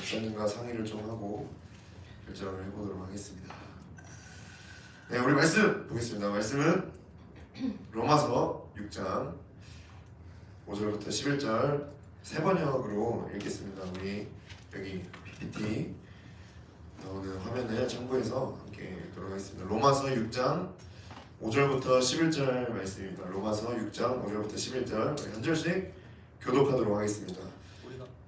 목사님과 상의를 좀 하고 결정을 해보도록 하겠습니다. 네, 우리 말씀 보겠습니다. 말씀은 로마서 6장 5절부터 11절 세 번역으로 읽겠습니다. 우리 여기 PPT 나오는 화면을 참고해서 함께 읽도록 하겠습니다. 로마서 6장 5절부터 11절 말씀입니다. 로마서 6장 5절부터 11절 한 절씩 교독하도록 하겠습니다.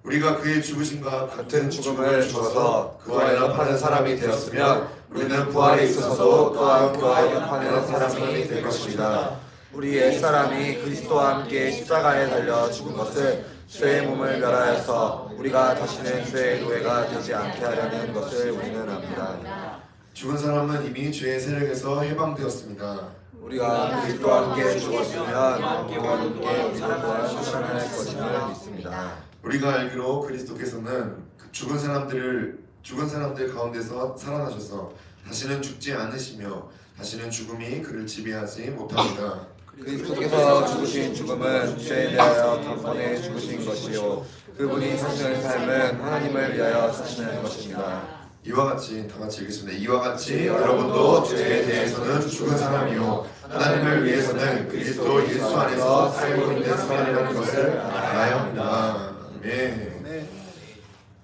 우리가 그의 죽으심과 같은 죽음을 주어서 그와 연합하는 사람이 되었으면 우리는 부활에 있어서도 또한 그와 연합하는 사람이 될 것입니다. 우리 옛사람이 그리스도와 함께 십자가에 달려 죽은 것을 죄의 몸을 멸하여서 우리가 다시는 죄의 노예가 되지 않게 하려는 것을 우리는 압니다. 죽은 사람은 이미 죄의 세력에서 해방되었습니다. 우리가 그리스도와 함께 죽었으면 그와 함께 우리는 살아날 것임을 믿습니다. 우리가 알기로 그리스도께서는 죽은 사람들 가운데서 살아나셔서 다시는 죽지 않으시며 다시는 죽음이 그를 지배하지 못합니다. 그리스도께서 죽으신 죽음은 죄에 대하여 단번에 죽으신 것이요 그분이 사시는 삶은 하나님을 위하여 사시는 것입니다. 이와 같이 다 같이 읽겠습니다. 이와 같이 여러분도 죄에 대해서는 죽은 사람이요 하나님을 위해서는 그리스도 예수 안에서 살고 있는 사람이라는 것을 알아야 합니다. 아멘.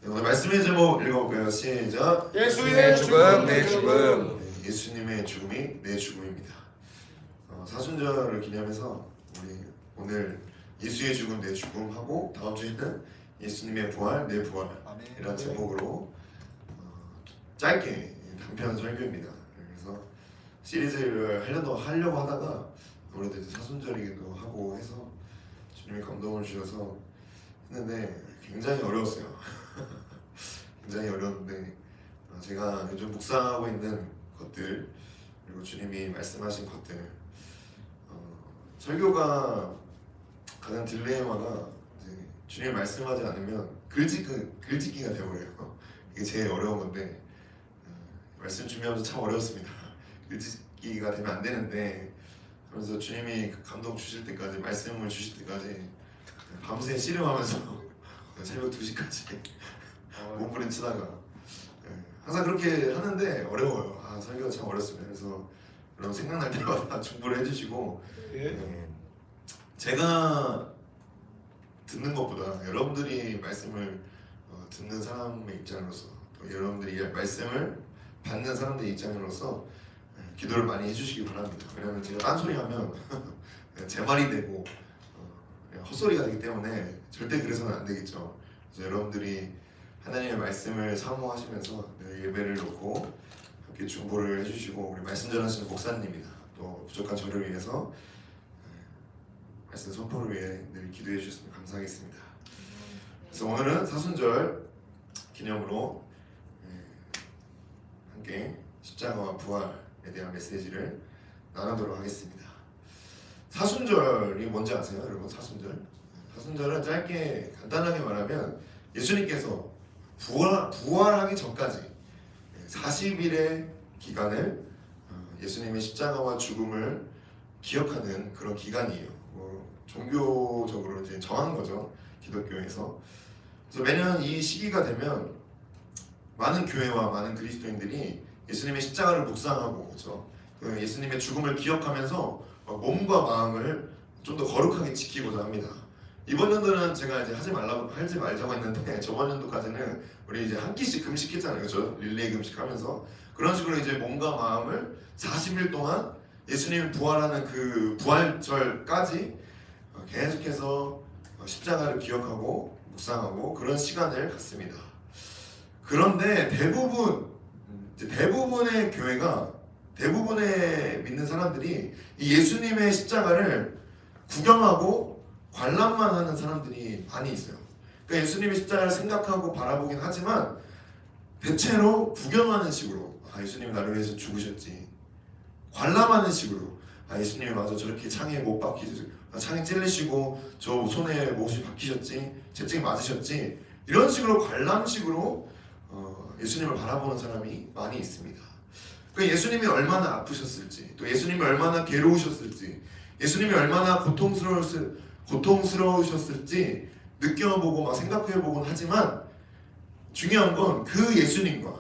오늘 말씀의 제목 읽어볼까요? 시작. 예수님의 죽음 내 죽음. 예수님의 죽음이 내 죽음입니다. 사순절을 기념해서 우리 오늘 예수의 죽음 내 죽음 하고 다음 주에는 예수님의 부활 내 부활 이런 제목으로 짧게 단편 설교입니다. 그래서 시리즈를 하려고 하다가 아무래도 사순절이기도 하고 해서 주님이 감동을 주셔서 했는데 굉장히 어려웠어요. 굉장히 어려웠는데 제가 요즘 묵상하고 있는 것들 그리고 주님이 말씀하신 것들 설교가 가장 딜레마가 주님이 말씀하지 않으면 글짓기가 되어버려요. 이게 제일 어려운 건데 말씀 준비하면서 참 어려웠습니다. 글짓기가 되면 안 되는데 그래서 주님이 감동 주실 때까지 말씀을 주실 때까지 밤새 씨름하면서 새벽 2시까지 몸부림치다가 항상 그렇게 하는데 어려워요. 설교가 참 어렵습니다. 그래서 여러분 생각날 때마다 중보를 해주시고 제가 듣는 것보다 여러분들이 말씀을 듣는 사람의 입장으로서 또 여러분들이 말씀을 받는 사람들의 입장으로서 기도를 많이 해주시기 바랍니다. 왜냐하면 제가 딴소리하면 제 말이 되고 헛소리가 되기 때문에 절대 그래서는 안 되겠죠. 그래서 여러분들이 하나님의 말씀을 사모하시면서 예배를 놓고 함께 중보를 해주시고 우리 말씀 전하시는 목사님이나 또 부족한 저를 위해서 말씀 선포를 위해 늘 기도해 주셨으면 감사하겠습니다. 그래서 오늘은 사순절 기념으로 함께 십자가와 부활에 대한 메시지를 나누도록 하겠습니다. 사순절이 뭔지 아세요, 여러분? 사순절은 짧게 간단하게 말하면 예수님께서 부활하기 전까지 40일의 기간을 예수님의 십자가와 죽음을 기억하는 그런 기간이에요. 종교적으로 이제 정한 거죠, 기독교에서. 그래서 매년 이 시기가 되면 많은 교회와 많은 그리스도인들이 예수님의 십자가를 묵상하고 그렇죠. 예수님의 죽음을 기억하면서 몸과 마음을 좀 더 거룩하게 지키고자 합니다. 이번 연도는 제가 이제 하지 말자고 했는데 저번 연도까지는 우리 이제 한 끼씩 금식했잖아요, 그렇죠? 릴레이 금식하면서 그런 식으로 이제 몸과 마음을 40일 동안 예수님이 부활하는 그 부활절까지 계속해서 십자가를 기억하고 묵상하고 그런 시간을 갖습니다. 그런데 대부분의 교회가 대부분의 믿는 사람들이 이 예수님의 십자가를 구경하고 관람만 하는 사람들이 많이 있어요. 그러니까 예수님의 십자가를 생각하고 바라보긴 하지만 대체로 구경하는 식으로 예수님이 나를 위해서 죽으셨지, 관람하는 식으로 예수님이 맞아 저렇게 창에 못 박히셨지, 창에 찔리시고 저 손에 못이 박히셨지, 채찍 맞으셨지, 이런 식으로 관람식으로 예수님을 바라보는 사람이 많이 있습니다. 그러니까 예수님이 얼마나 아프셨을지, 또 예수님이 얼마나 괴로우셨을지, 예수님이 얼마나 고통스러우셨을지 느껴보고 막 생각해보곤 하지만 중요한 건 그 예수님과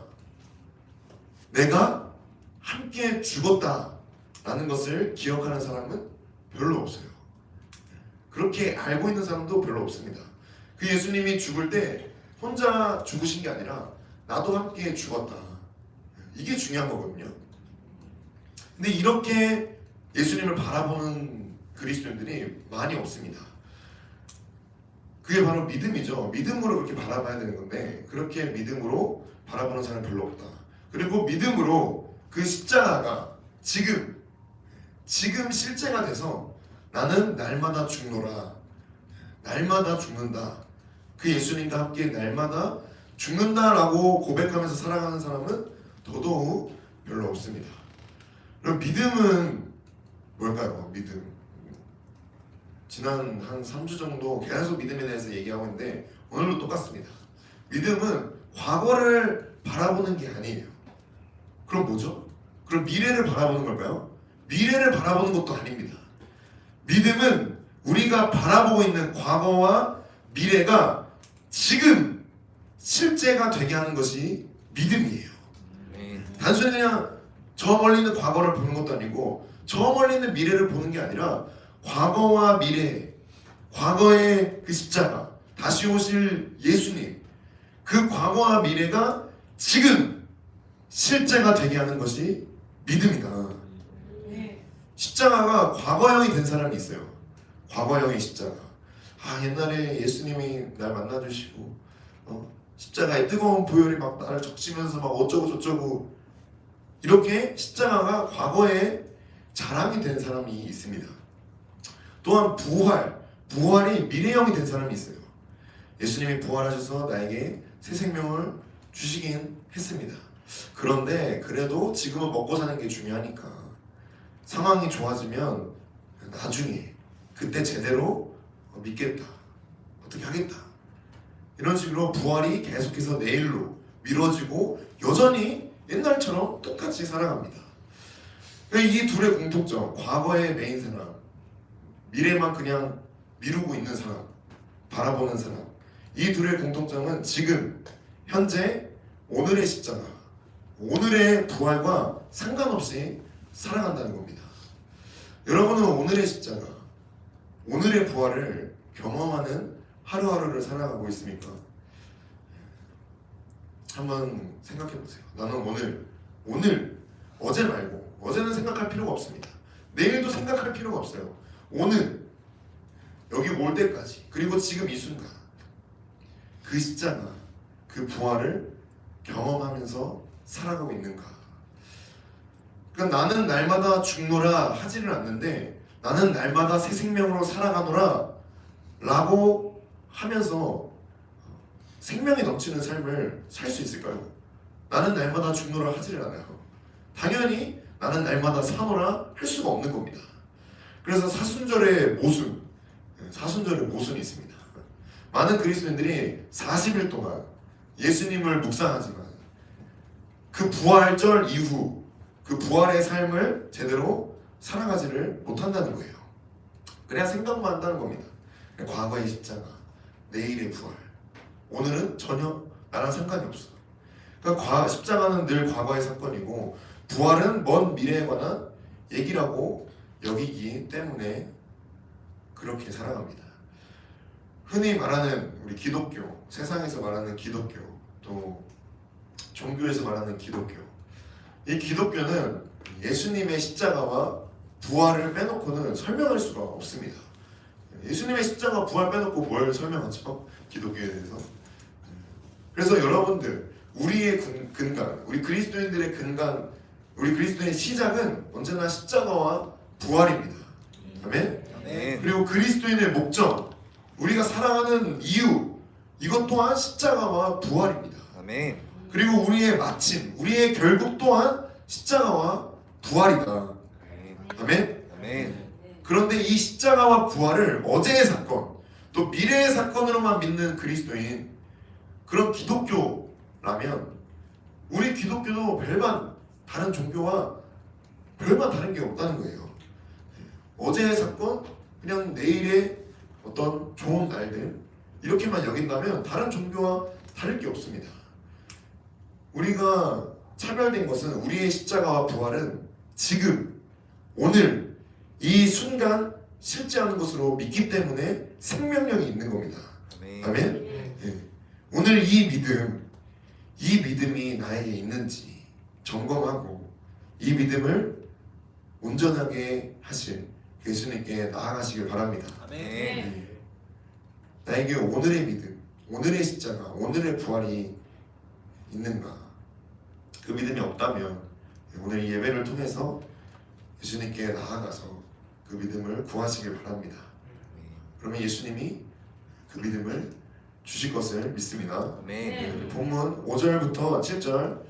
내가 함께 죽었다라는 것을 기억하는 사람은 별로 없어요. 그렇게 알고 있는 사람도 별로 없습니다. 그 예수님이 죽을 때 혼자 죽으신 게 아니라 나도 함께 죽었다. 이게 중요한 거거든요. 근데 이렇게 예수님을 바라보는 그리스도인들이 많이 없습니다. 그게 바로 믿음이죠. 믿음으로 그렇게 바라봐야 되는 건데 그렇게 믿음으로 바라보는 사람 별로 없다. 그리고 믿음으로 그 십자가가 지금 실제가 돼서 나는 날마다 죽노라. 날마다 죽는다. 그 예수님과 함께 날마다 죽는다라고 고백하면서 살아가는 사람은 더더욱 별로 없습니다. 그럼 믿음은 뭘까요? 믿음. 지난 한 3주 정도 계속 믿음에 대해서 얘기하고 있는데 오늘도 똑같습니다. 믿음은 과거를 바라보는 게 아니에요. 그럼 뭐죠? 그럼 미래를 바라보는 걸까요? 미래를 바라보는 것도 아닙니다. 믿음은 우리가 바라보고 있는 과거와 미래가 지금 실제가 되게 하는 것이 믿음이에요. 단순히 그냥 저 멀리 있는 과거를 보는 것도 아니고 저 멀리 있는 미래를 보는 게 아니라 과거와 미래, 과거의 그 십자가, 다시 오실 예수님, 그 과거와 미래가 지금 실제가 되게 하는 것이 믿음이다. 십자가가 과거형이 된 사람이 있어요. 과거형의 십자가. 옛날에 예수님이 날 만나주시고 십자가의 뜨거운 보혈이 막 나를 적시면서 막 어쩌고 저쩌고 이렇게 십자가가 과거에 자랑이 된 사람이 있습니다. 또한 부활이 미래형이 된 사람이 있어요. 예수님이 부활하셔서 나에게 새 생명을 주시긴 했습니다. 그런데 그래도 지금은 먹고 사는 게 중요하니까 상황이 좋아지면 나중에 그때 제대로 믿겠다. 어떻게 하겠다. 이런 식으로 부활이 계속해서 내일로 미뤄지고 여전히 옛날처럼 똑같이 살아갑니다. 이 둘의 공통점, 과거의 메인 사람, 미래만 그냥 미루고 있는 사람, 바라보는 사람, 이 둘의 공통점은 지금 현재 오늘의 십자가, 오늘의 부활과 상관없이 살아간다는 겁니다. 여러분은 오늘의 십자가, 오늘의 부활을 경험하는 하루하루를 살아가고 있습니까? 한번 생각해 보세요. 나는 오늘 어제 말고 어제는 생각할 필요가 없습니다. 내일도 생각할 필요가 없어요. 오늘 여기 올 때까지 그리고 지금 이 순간 그 십자가, 그 부활을 경험하면서 살아가고 있는가? 그러니까 나는 날마다 죽노라 하지를 않는데 나는 날마다 새 생명으로 살아가노라 라고 하면서 생명이 넘치는 삶을 살 수 있을까요? 나는 날마다 죽노라 하지를 않아요. 당연히 나는 날마다 사노라 할 수가 없는 겁니다. 그래서 사순절의 모순이 있습니다. 많은 그리스도인들이 40일 동안 예수님을 묵상하지만 그 부활절 이후 그 부활의 삶을 제대로 살아가지를 못한다는 거예요. 그냥 생각만 한다는 겁니다. 과거의 십자가, 내일의 부활, 오늘은 전혀 나랑 상관이 없어. 그러니까 십자가는 늘 과거의 사건이고 부활은 먼 미래에 관한 얘기라고 여기기 때문에 그렇게 살아갑니다. 흔히 말하는 우리 기독교, 세상에서 말하는 기독교, 또 종교에서 말하는 기독교, 이 기독교는 예수님의 십자가와 부활을 빼놓고는 설명할 수가 없습니다. 예수님의 십자가, 부활 빼놓고 뭘 설명하죠? 기독교에 대해서. 그래서 여러분들, 우리의 근간, 우리 그리스도인들의 근간, 우리 그리스도인의 시작은 언제나 십자가와 부활입니다. 아멘? 그리고 그리스도인의 목적, 우리가 살아가는 이유, 이것 또한 십자가와 부활입니다. 아멘. 그리고 우리의 마침, 우리의 결국 또한 십자가와 부활이다. 아멘? 아멘. 그런데 이 십자가와 부활을 어제의 사건, 또 미래의 사건으로만 믿는 그리스도인, 그런 기독교라면 우리 기독교도 별반 다른 종교와 별반 다른 게 없다는 거예요. 어제의 사건, 그냥 내일의 어떤 좋은 날들 이렇게만 여긴다면 다른 종교와 다를 게 없습니다. 우리가 차별된 것은 우리의 십자가와 부활은 지금 오늘 이 순간 실제하는 것으로 믿기 때문에 생명력이 있는 겁니다. 아멘. 예. 오늘 이 믿음이 나에게 있는지 점검하고 이 믿음을 온전하게 하실 예수님께 나아가시길 바랍니다. 아멘. 나에게 오늘의 믿음, 오늘의 십자가, 오늘의 부활이 있는가? 그 믿음이 없다면 오늘 이 예배를 통해서 예수님께 나아가서 그 믿음을 구하시길 바랍니다. 그러면 예수님이 그 믿음을 주실 것을 믿습니다. 아멘. 본문 5절부터 7절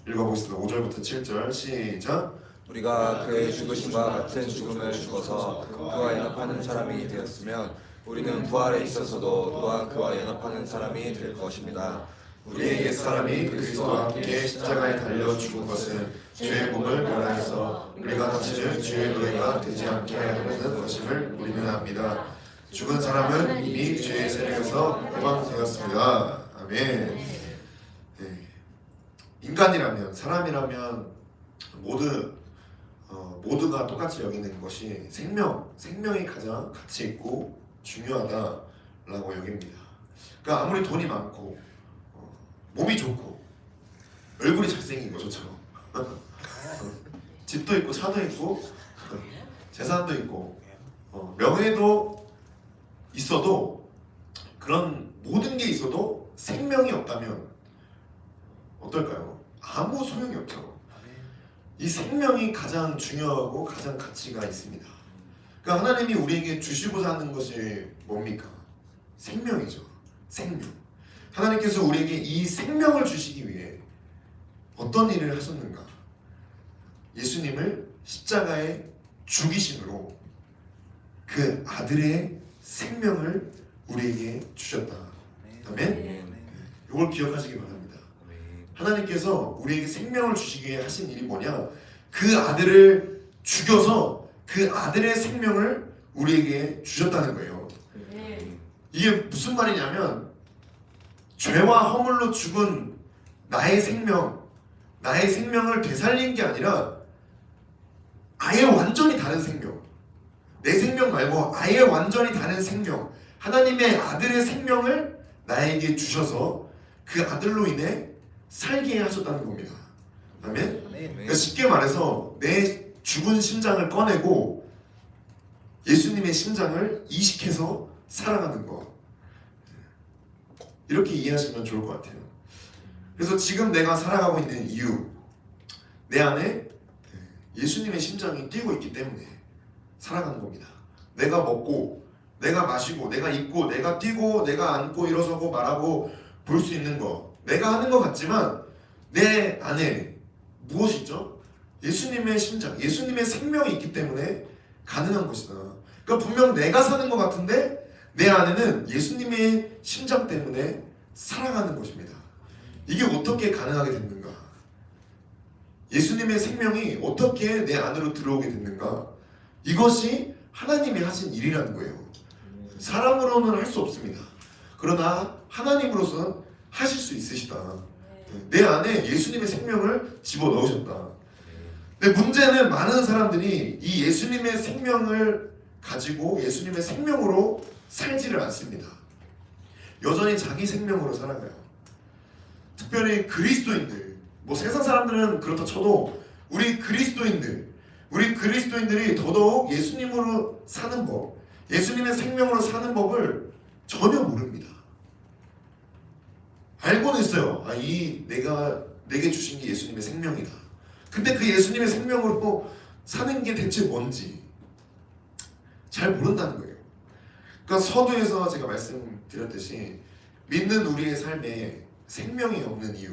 읽어보겠습니다. 5절부터 7절 시작. 우리가 그의 죽으심과 같은 죽음을 죽어서 그와 연합하는 사람이 되었으면 우리는 부활에 있어서도 또한 그와 연합하는 사람이 될 것입니다. 우리의 옛사람이 그리스도와 함께 십자가에 달려 죽은 것은 죄의 몸을 멸하여서 우리가 다시는 죄의 노예가 되지 않게 하려는 것임을 우리는 압니다. 죽은 사람은 이미 죄의 세력에서 해방되었습니다. 아멘. 네. 인간이라면, 사람이라면 모두가 똑같이 여기는 것이 생명이 가장 가치 있고 중요하다라고 여깁니다. 그러니까 아무리 돈이 많고 몸이 좋고 얼굴이 잘생긴 거 좋죠. 집도 있고 차도 있고 재산도 있고 명예도 있어도 그런 모든 게 있어도 생명이 없다면 어떨까요? 아무 소용이 없죠. 이 생명이 가장 중요하고 가장 가치가 있습니다. 그러니까 하나님이 우리에게 주시고자 하는 것이 뭡니까? 생명이죠. 생명. 하나님께서 우리에게 이 생명을 주시기 위해 어떤 일을 하셨는가? 예수님을 십자가에 죽이심으로 그 아들의 생명을 우리에게 주셨다. 아멘? 이걸 기억하시기 바랍니다. 하나님께서 우리에게 생명을 주시기 위해 하신 일이 뭐냐? 그 아들을 죽여서 그 아들의 생명을 우리에게 주셨다는 거예요. 이게 무슨 말이냐면 죄와 허물로 죽은 나의 생명을 되살린 게 아니라 아예 완전히 다른 생명, 내 생명 말고 아예 완전히 다른 생명, 하나님의 아들의 생명을 나에게 주셔서 그 아들로 인해 살게 하셨다는 겁니다. 아멘? 그러니까 쉽게 말해서 내 죽은 심장을 꺼내고 예수님의 심장을 이식해서 살아가는 것, 이렇게 이해하시면 좋을 것 같아요. 그래서 지금 내가 살아가고 있는 이유, 내 안에 예수님의 심장이 뛰고 있기 때문에 살아가는 겁니다. 내가 먹고, 내가 마시고, 내가 입고, 내가 뛰고, 내가 앉고 일어서고 말하고 볼 수 있는 거, 내가 하는 것 같지만 내 안에 무엇이 있죠? 예수님의 심장, 예수님의 생명이 있기 때문에 가능한 것이다. 그러니까 분명 내가 사는 것 같은데 내 안에는 예수님의 심장 때문에 살아가는 것입니다. 이게 어떻게 가능하게 됐는가? 예수님의 생명이 어떻게 내 안으로 들어오게 됐는가? 이것이 하나님이 하신 일이라는 거예요. 사람으로는 할 수 없습니다. 그러나 하나님으로서는 하실 수 있으시다. 내 안에 예수님의 생명을 집어넣으셨다. 근데 문제는 많은 사람들이 이 예수님의 생명을 가지고 예수님의 생명으로 살지를 않습니다. 여전히 자기 생명으로 살아가요. 특별히 그리스도인들, 세상 사람들은 그렇다 쳐도 우리 그리스도인들이 더더욱 예수님으로 사는 법, 예수님의 생명으로 사는 법을 전혀 모릅니다. 알고는 있어요. 내게 주신 게 예수님의 생명이다. 근데 그 예수님의 생명으로 사는 게 대체 뭔지 잘 모른다는 거예요. 그러니까 서두에서 제가 말씀드렸듯이 믿는 우리의 삶에 생명이 없는 이유,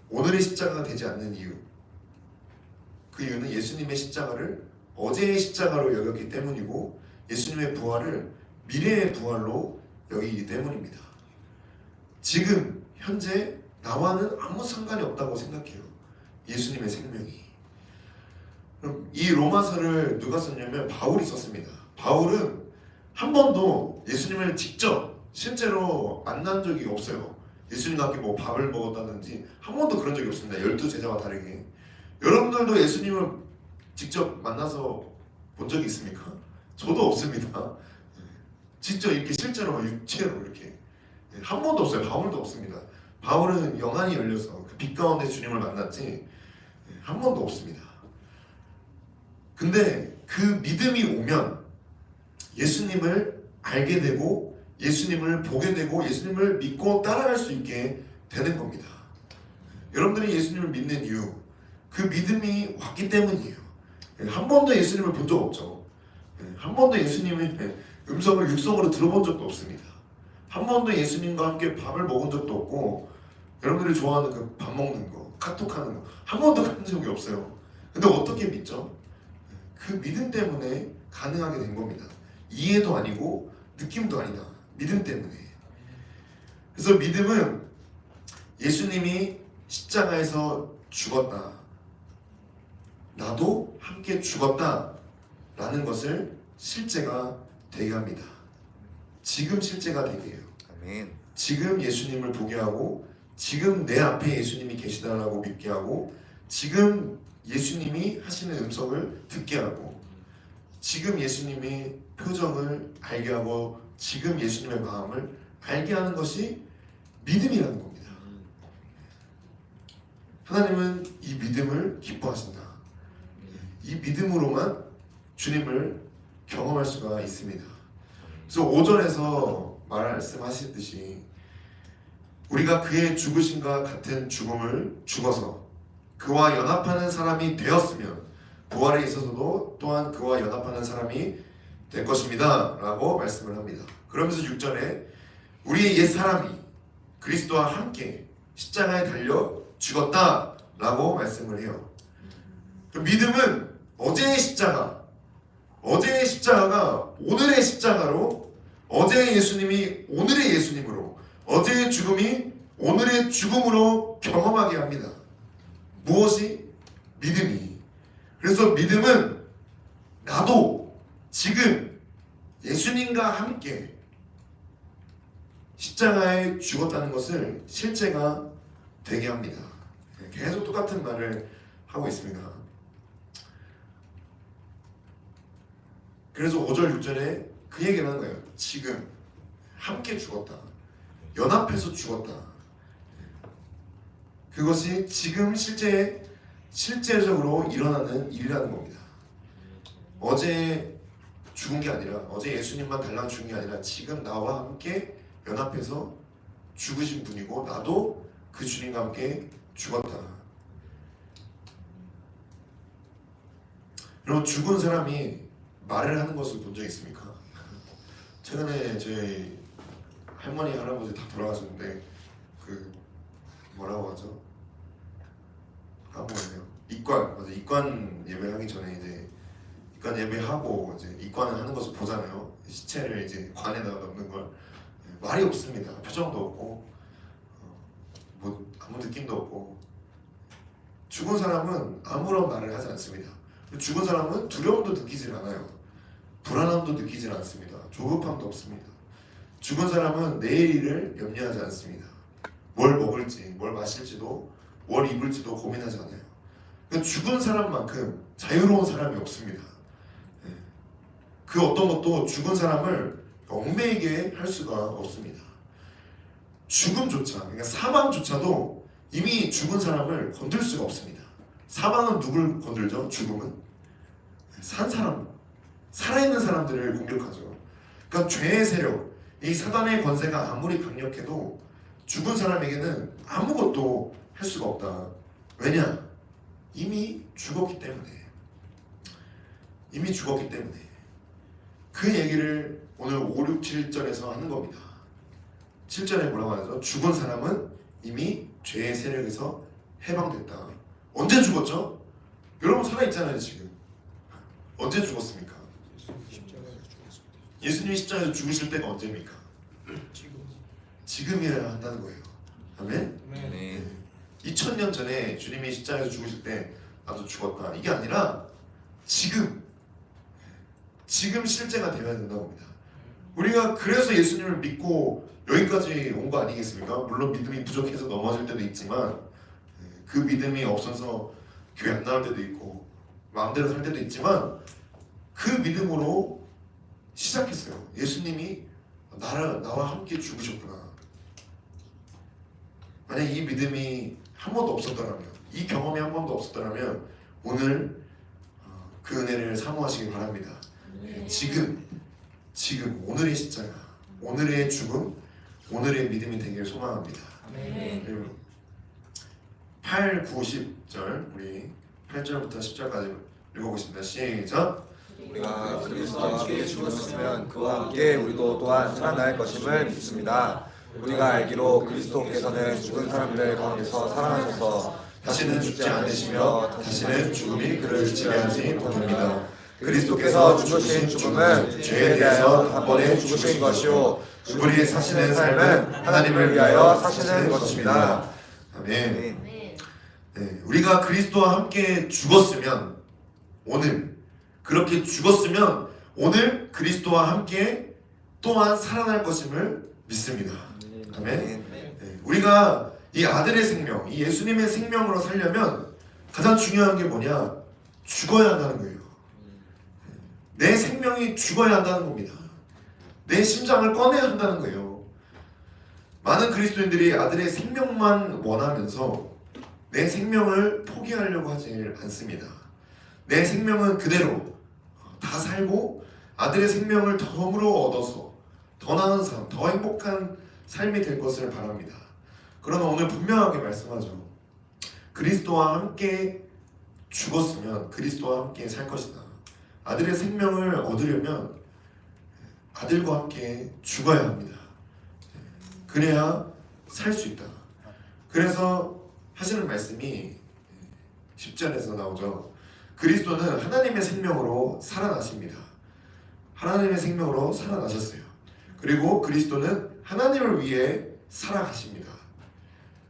오늘의 십자가가 되지 않는 이유, 그 이유는 예수님의 십자가를 어제의 십자가로 여겼기 때문이고 예수님의 부활을 미래의 부활로 여기기 때문입니다. 지금 현재 나와는 아무 상관이 없다고 생각해요. 예수님의 생명이. 그럼 이 로마서를 누가 썼냐면 바울이 썼습니다. 바울은 한 번도 예수님을 직접 실제로 만난 적이 없어요. 예수님과 함께 뭐 밥을 먹었다든지 한 번도 그런 적이 없습니다. 12제자와 다르게. 여러분들도 예수님을 직접 만나서 본 적이 있습니까? 저도 없습니다. 직접 이렇게 실제로 육체로 이렇게 한 번도 없어요. 바울도 없습니다. 바울은 영안이 열려서 그 빛 가운데 주님을 만났지 한 번도 없습니다. 근데 그 믿음이 오면 예수님을 알게 되고 예수님을 보게 되고 예수님을 믿고 따라갈 수 있게 되는 겁니다. 여러분들이 예수님을 믿는 이유, 그 믿음이 왔기 때문이에요. 한 번도 예수님을 본 적 없죠. 한 번도 예수님의 음성을 육성으로 들어본 적도 없습니다. 한 번도 예수님과 함께 밥을 먹은 적도 없고, 여러분들이 좋아하는 그 밥 먹는 거, 카톡하는 거 한 번도 한 적이 없어요. 근데 어떻게 믿죠? 그 믿음 때문에 가능하게 된 겁니다. 이해도 아니고 느낌도 아니다. 믿음 때문에. 그래서 믿음은 예수님이 십자가에서 죽었다, 나도 함께 죽었다 라는 것을 실제가 되게 합니다. 지금 실제가 되게 해요. 아멘. 지금 예수님을 보게 하고, 지금 내 앞에 예수님이 계시다라고 믿게 하고, 지금 예수님이 하시는 음성을 듣게 하고, 지금 예수님의 표정을 알게 하고, 지금 예수님의 마음을 알게 하는 것이 믿음이라는 겁니다. 하나님은 이 믿음을 기뻐하신다. 이 믿음으로만 주님을 경험할 수가 있습니다. 그래서 5절에서 말씀하시듯이 우리가 그의 죽으심과 같은 죽음을 죽어서 그와 연합하는 사람이 되었으면 부활에 있어서도 또한 그와 연합하는 사람이 될 것입니다 라고 말씀을 합니다. 그러면서 6절에 우리의 옛사람이 그리스도와 함께 십자가에 달려 죽었다 라고 말씀을 해요. 믿음은 어제의 십자가가 오늘의 십자가로, 어제의 예수님이 오늘의 예수님으로, 어제의 죽음이 오늘의 죽음으로 경험하게 합니다. 무엇이? 믿음이. 그래서 믿음은 나도 지금 예수님과 함께 십자가에 죽었다는 것을 실제가 되게 합니다. 계속 똑같은 말을 하고 있습니다. 그래서 5절 6절에 그 얘기를 하는 거예요. 지금 함께 죽었다, 연합해서 죽었다. 그것이 지금 실제적으로 일어나는 일이라는 겁니다. 어제 죽은 게 아니라, 어제 예수님만 달랑 죽은 게 아니라 지금 나와 함께 연합해서 죽으신 분이고, 나도 그 주님과 함께 죽었다. 여러분, 죽은 사람이 말을 하는 것을 본 적 있습니까? 최근에 저희 할머니 할아버지 다 돌아가셨는데 그 뭐라고 하죠? 까먹었네요. 이관 예배하기 전에 이제 이관 예배하고 이제 이관을 하는 것을 보잖아요. 시체를 이제 관에다가 넣는 걸. 말이 없습니다. 표정도 없고 뭐 아무 느낌도 없고. 죽은 사람은 아무런 말을 하지 않습니다. 죽은 사람은 두려움도 느끼질 않아요. 불안함도 느끼질 않습니다. 조급함도 없습니다. 죽은 사람은 내일을 염려하지 않습니다. 뭘 먹을지, 뭘 마실지도, 뭘 입을지도 고민하지 않아요. 그러니까 죽은 사람만큼 자유로운 사람이 없습니다. 그 어떤 것도 죽은 사람을 얽매이게 할 수가 없습니다. 죽음조차, 그러니까 사망조차도 이미 죽은 사람을 건들 수가 없습니다. 사망은 누굴 건들죠? 죽음은 산 사람, 살아있는 사람들을 공격하죠. 그러니까 죄의 세력, 이 사단의 권세가 아무리 강력해도 죽은 사람에게는 아무것도 할 수가 없다. 왜냐? 이미 죽었기 때문에. 이미 죽었기 때문에. 그 얘기를 오늘 5, 6, 7절에서 하는 겁니다. 7절에 뭐라고 하죠? 죽은 사람은 이미 죄의 세력에서 해방됐다. 언제 죽었죠? 여러분 살아있잖아요 지금. 언제 죽었습니까? 예수님이 십자가에서 죽으실 때가 언제입니까? 지금이어야 한다는 거예요. 아멘? 네. 2000년 전에 주님이 십자가에서 죽으실 때 나도 죽었다, 이게 아니라 지금 실제가 되어야 된다고 합니다. 우리가 그래서 예수님을 믿고 여기까지 온 거 아니겠습니까? 물론 믿음이 부족해서 넘어질 때도 있지만 그 믿음이 없어서 교회 안 나올 때도 있고 마음대로 살 때도 있지만 그 믿음으로 시작했어요. 예수님이 나와 함께 죽으셨구나. 만약 이 믿음이 한 번도 없었더라면, 이 경험이 한 번도 없었더라면 오늘 그 은혜를 사모하시기 바랍니다. 지금 오늘의 십자가, 오늘의 죽음, 오늘의 믿음이 되기를 소망합니다. 8, 9, 10절 우리 8절부터 10절까지 읽어보겠습니다. 시작. 우리가 그리스도와 함께 죽었으면 그와 함께 우리도 또한 살아날 것임을 믿습니다. 우리가 알기로 그리스도께서는 죽은 사람들 가운데서 살아나셔서 다시는 죽지 않으시며 다시는 죽음이 그를 지배하지 못합니다. 그리스도께서 죽으신 죽음은 죄에 대하여 단번에 죽으신 것이요 우리의 사시는 삶은 하나님을 위하여 사시는 것입니다. 아멘. 네, 우리가 그리스도와 함께 죽었으면 오늘 그렇게 죽었으면 오늘 그리스도와 함께 또한 살아날 것임을 믿습니다. 아멘. 네, 우리가 이 아들의 생명, 이 예수님의 생명으로 살려면 가장 중요한 게 뭐냐? 죽어야 한다는 거예요. 내 생명이 죽어야 한다는 겁니다. 내 심장을 꺼내야 한다는 거예요. 많은 그리스도인들이 아들의 생명만 원하면서 내 생명을 포기하려고 하지 않습니다. 내 생명은 그대로 다 살고 아들의 생명을 덤으로 얻어서 더 나은 삶, 더 행복한 삶이 될 것을 바랍니다. 그러나 오늘 분명하게 말씀하죠. 그리스도와 함께 죽었으면 그리스도와 함께 살 것이다. 아들의 생명을 얻으려면 아들과 함께 죽어야 합니다. 그래야 살 수 있다. 그래서 하시는 말씀이 10절에서 나오죠. 그리스도는 하나님의 생명으로 살아나십니다. 하나님의 생명으로 살아나셨어요. 그리고 그리스도는 하나님을 위해 살아가십니다.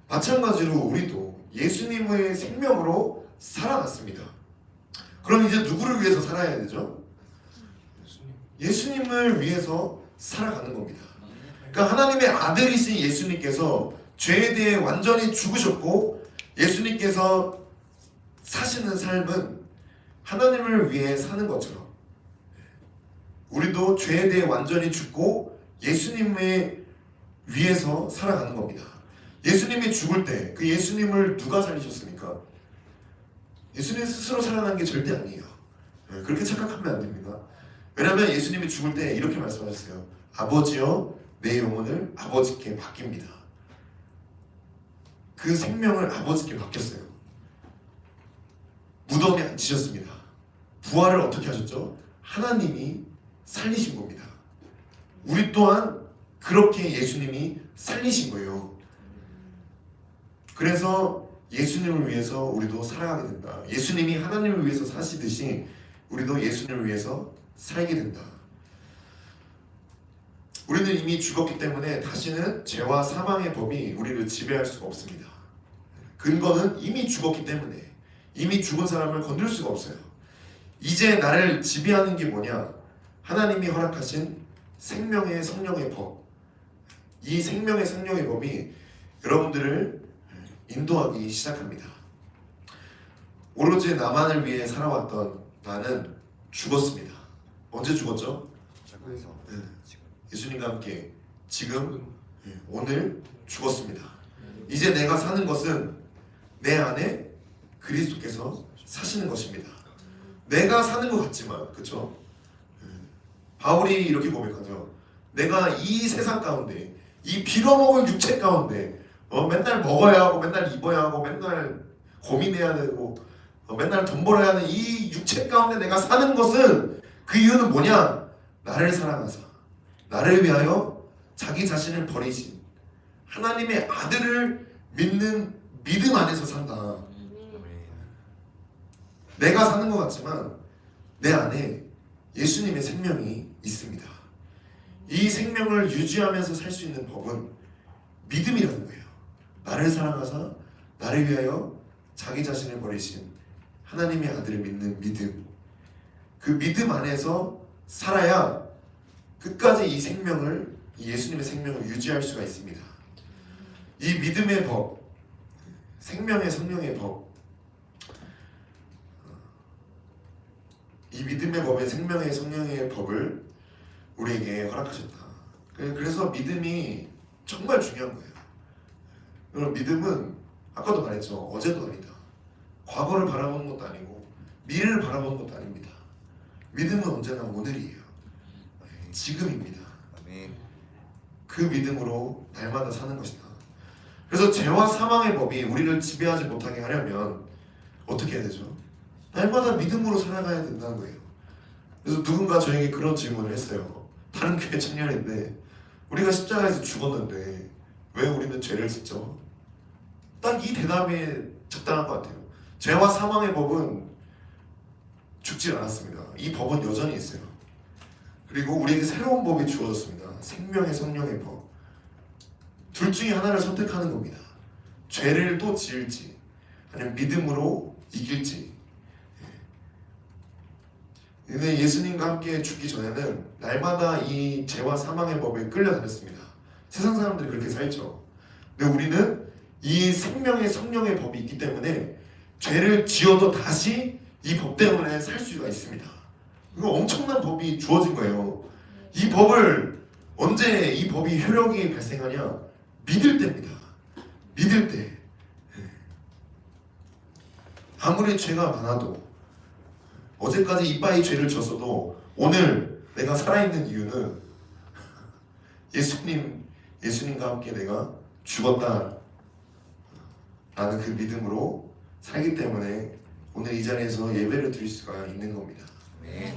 마찬가지로 우리도 예수님의 생명으로 살아났습니다. 그럼 이제 누구를 위해서 살아야 되죠? 예수님을 위해서 살아가는 겁니다. 그러니까 하나님의 아들이신 예수님께서 죄에 대해 완전히 죽으셨고 예수님께서 사시는 삶은 하나님을 위해 사는 것처럼 우리도 죄에 대해 완전히 죽고 예수님을 위해서 살아가는 겁니다. 예수님이 죽을 때 그 예수님을 누가 살리셨습니까? 예수님 스스로 살아난 게 절대 아니에요. 그렇게 착각하면 안 됩니다. 왜냐하면 예수님이 죽을 때 이렇게 말씀하셨어요. 아버지여 내 영혼을 아버지께 맡깁니다. 그 생명을 아버지께 맡겼어요. 무덤에 앉히셨습니다. 부활을 어떻게 하셨죠? 하나님이 살리신 겁니다. 우리 또한 그렇게 예수님이 살리신 거예요. 그래서 예수님을 위해서 우리도 살아가게 된다. 예수님이 하나님을 위해서 사시듯이 우리도 예수님을 위해서 살게 된다. 우리는 이미 죽었기 때문에 다시는 죄와 사망의 법이 우리를 지배할 수가 없습니다. 근거는 이미 죽었기 때문에 이미 죽은 사람을 건들 수가 없어요. 이제 나를 지배하는 게 뭐냐? 하나님이 허락하신 생명의 성령의 법. 이 생명의 성령의 법이 여러분들을 인도하기 시작합니다. 오로지 나만을 위해 살아왔던 나는 죽었습니다. 언제 죽었죠? 예수님과 함께 지금 오늘 죽었습니다. 이제 내가 사는 것은 내 안에 그리스도께서 사시는 것입니다. 내가 사는 것 같지만 그렇죠? 바울이 이렇게 고백하죠. 내가 이 세상 가운데 이 빌어먹을 육체 가운데 맨날 먹어야 하고 맨날 입어야 하고 맨날 고민해야 되고 맨날 돈 벌어야 하는 이 육체 가운데 내가 사는 것은 그 이유는 뭐냐? 나를 사랑하사 나를 위하여 자기 자신을 버리신 하나님의 아들을 믿는 믿음 안에서 산다. 내가 사는 것 같지만 내 안에 예수님의 생명이 있습니다. 이 생명을 유지하면서 살 수 있는 법은 믿음이라는 거예요. 나를 사랑하사 나를 위하여 자기 자신을 버리신 하나님의 아들을 믿는 믿음. 그 믿음 안에서 살아야 끝까지 이 생명을, 이 예수님의 생명을 유지할 수가 있습니다. 이 믿음의 법, 생명의 성령의 법, 이 믿음의 법의 생명의 성령의 법을 우리에게 허락하셨다. 그래서 믿음이 정말 중요한 거예요. 여러분, 믿음은 아까도 말했죠. 어제도 아니다. 과거를 바라보는 것도 아니고 미래를 바라보는 것도 아닙니다. 믿음은 언제나 오늘이에요. 지금입니다. 아멘. 그 믿음으로 날마다 사는 것이다. 그래서 죄와 사망의 법이 우리를 지배하지 못하게 하려면 어떻게 해야 되죠? 날마다 믿음으로 살아가야 된다는 거예요. 그래서 누군가 저에게 그런 질문을 했어요. 다른 교회 청년인데 우리가 십자가에서 죽었는데 왜 우리는 죄를 짓죠? 딱 이 대답이 적당한 것 같아요. 죄와 사망의 법은 죽지 않았습니다. 이 법은 여전히 있어요. 그리고 우리에게 새로운 법이 주어졌습니다. 생명의 성령의 법. 둘 중에 하나를 선택하는 겁니다. 죄를 또 지을지 아니면 믿음으로 이길지. 근데 예수님과 함께 죽기 전에는 날마다 이 죄와 사망의 법에 끌려다녔습니다. 세상 사람들이 그렇게 살죠. 근데 우리는 이 생명의 성령의 법이 있기 때문에 죄를 지어도 다시 이 법 때문에 살 수가 있습니다. 이거 엄청난 법이 주어진 거예요. 이 법을 언제 이 법이 효력이 발생하냐? 믿을 때입니다. 믿을 때. 아무리 죄가 많아도 어제까지 이빠이 죄를 졌어도 오늘 내가 살아있는 이유는 예수님과 함께 내가 죽었다 라는 그 믿음으로 살기 때문에 오늘 이 자리에서 예배를 드릴 수가 있는 겁니다. 네.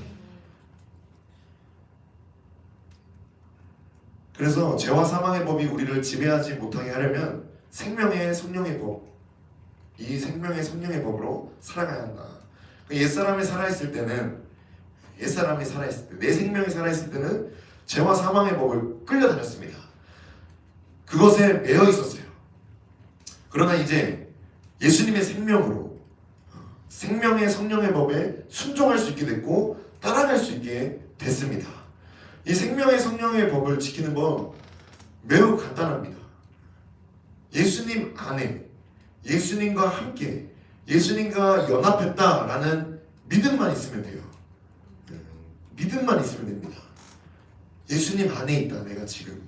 그래서 죄와 사망의 법이 우리를 지배하지 못하게 하려면 생명의 성령의 법, 이 생명의 성령의 법으로 살아가야 한다. 옛사람이 살아있을 때는 내 생명이 살아있을 때는 죄와 사망의 법을 끌려다녔습니다. 그것에 매여 있었어요. 그러나 이제 예수님의 생명으로 생명의 성령의 법에 순종할 수 있게 됐고 따라갈 수 있게 됐습니다. 이 생명의 성령의 법을 지키는 건 매우 간단합니다. 예수님 안에, 예수님과 함께, 예수님과 연합했다라는 믿음만 있으면 돼요. 믿음만 있으면 됩니다. 예수님 안에 있다. 내가 지금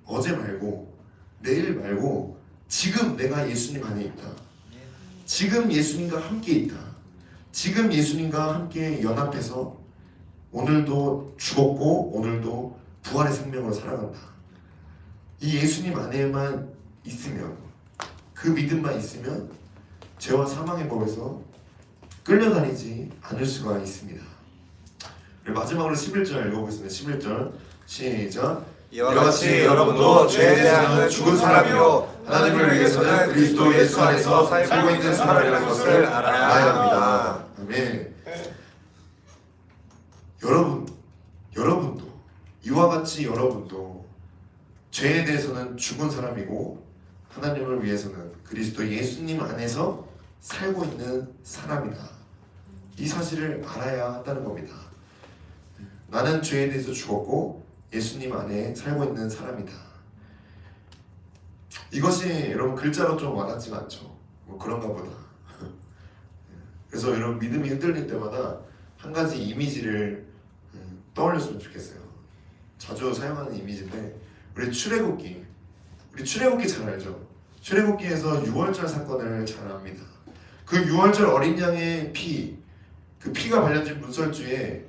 어제 말고 내일 말고 지금 내가 예수님 안에 있다. 지금 예수님과 함께 있다. 지금 예수님과 함께 연합해서 오늘도 죽었고 오늘도 부활의 생명으로 살아간다. 이 예수님 안에만 있으면, 그 믿음만 있으면 죄와 사망의 법에서 끌려다니지 않을 수가 있습니다. 마지막으로 11절 읽어보겠습니다. 11절 시작. 이와 같이 여러분도 죄에 대하여 죽은 사람이요 하나님을 위해서는 그리스도 예수 안에서 살고 있는 사람이라는 것을 알아야 합니다. 아멘. 여러분도 이와 같이 여러분도 죄에 대해서는 죽은 사람이고 하나님을 위해서는 그리스도 예수님 안에서 살고 있는 사람이다. 이 사실을 알아야 한다는 겁니다. 나는 죄에 대해서 죽었고 예수님 안에 살고 있는 사람이다. 이것이 여러분 글자로 좀 와닿지는 않죠. 뭐 그런가 보다. 그래서 여러분 믿음이 흔들릴 때마다 한 가지 이미지를 떠올렸으면 좋겠어요. 자주 사용하는 이미지인데 우리 출애굽기 잘 알죠? 출애굽기에서 유월절 사건을 잘 압니다. 그 유월절 어린 양의 그 피가 발려진 문설주에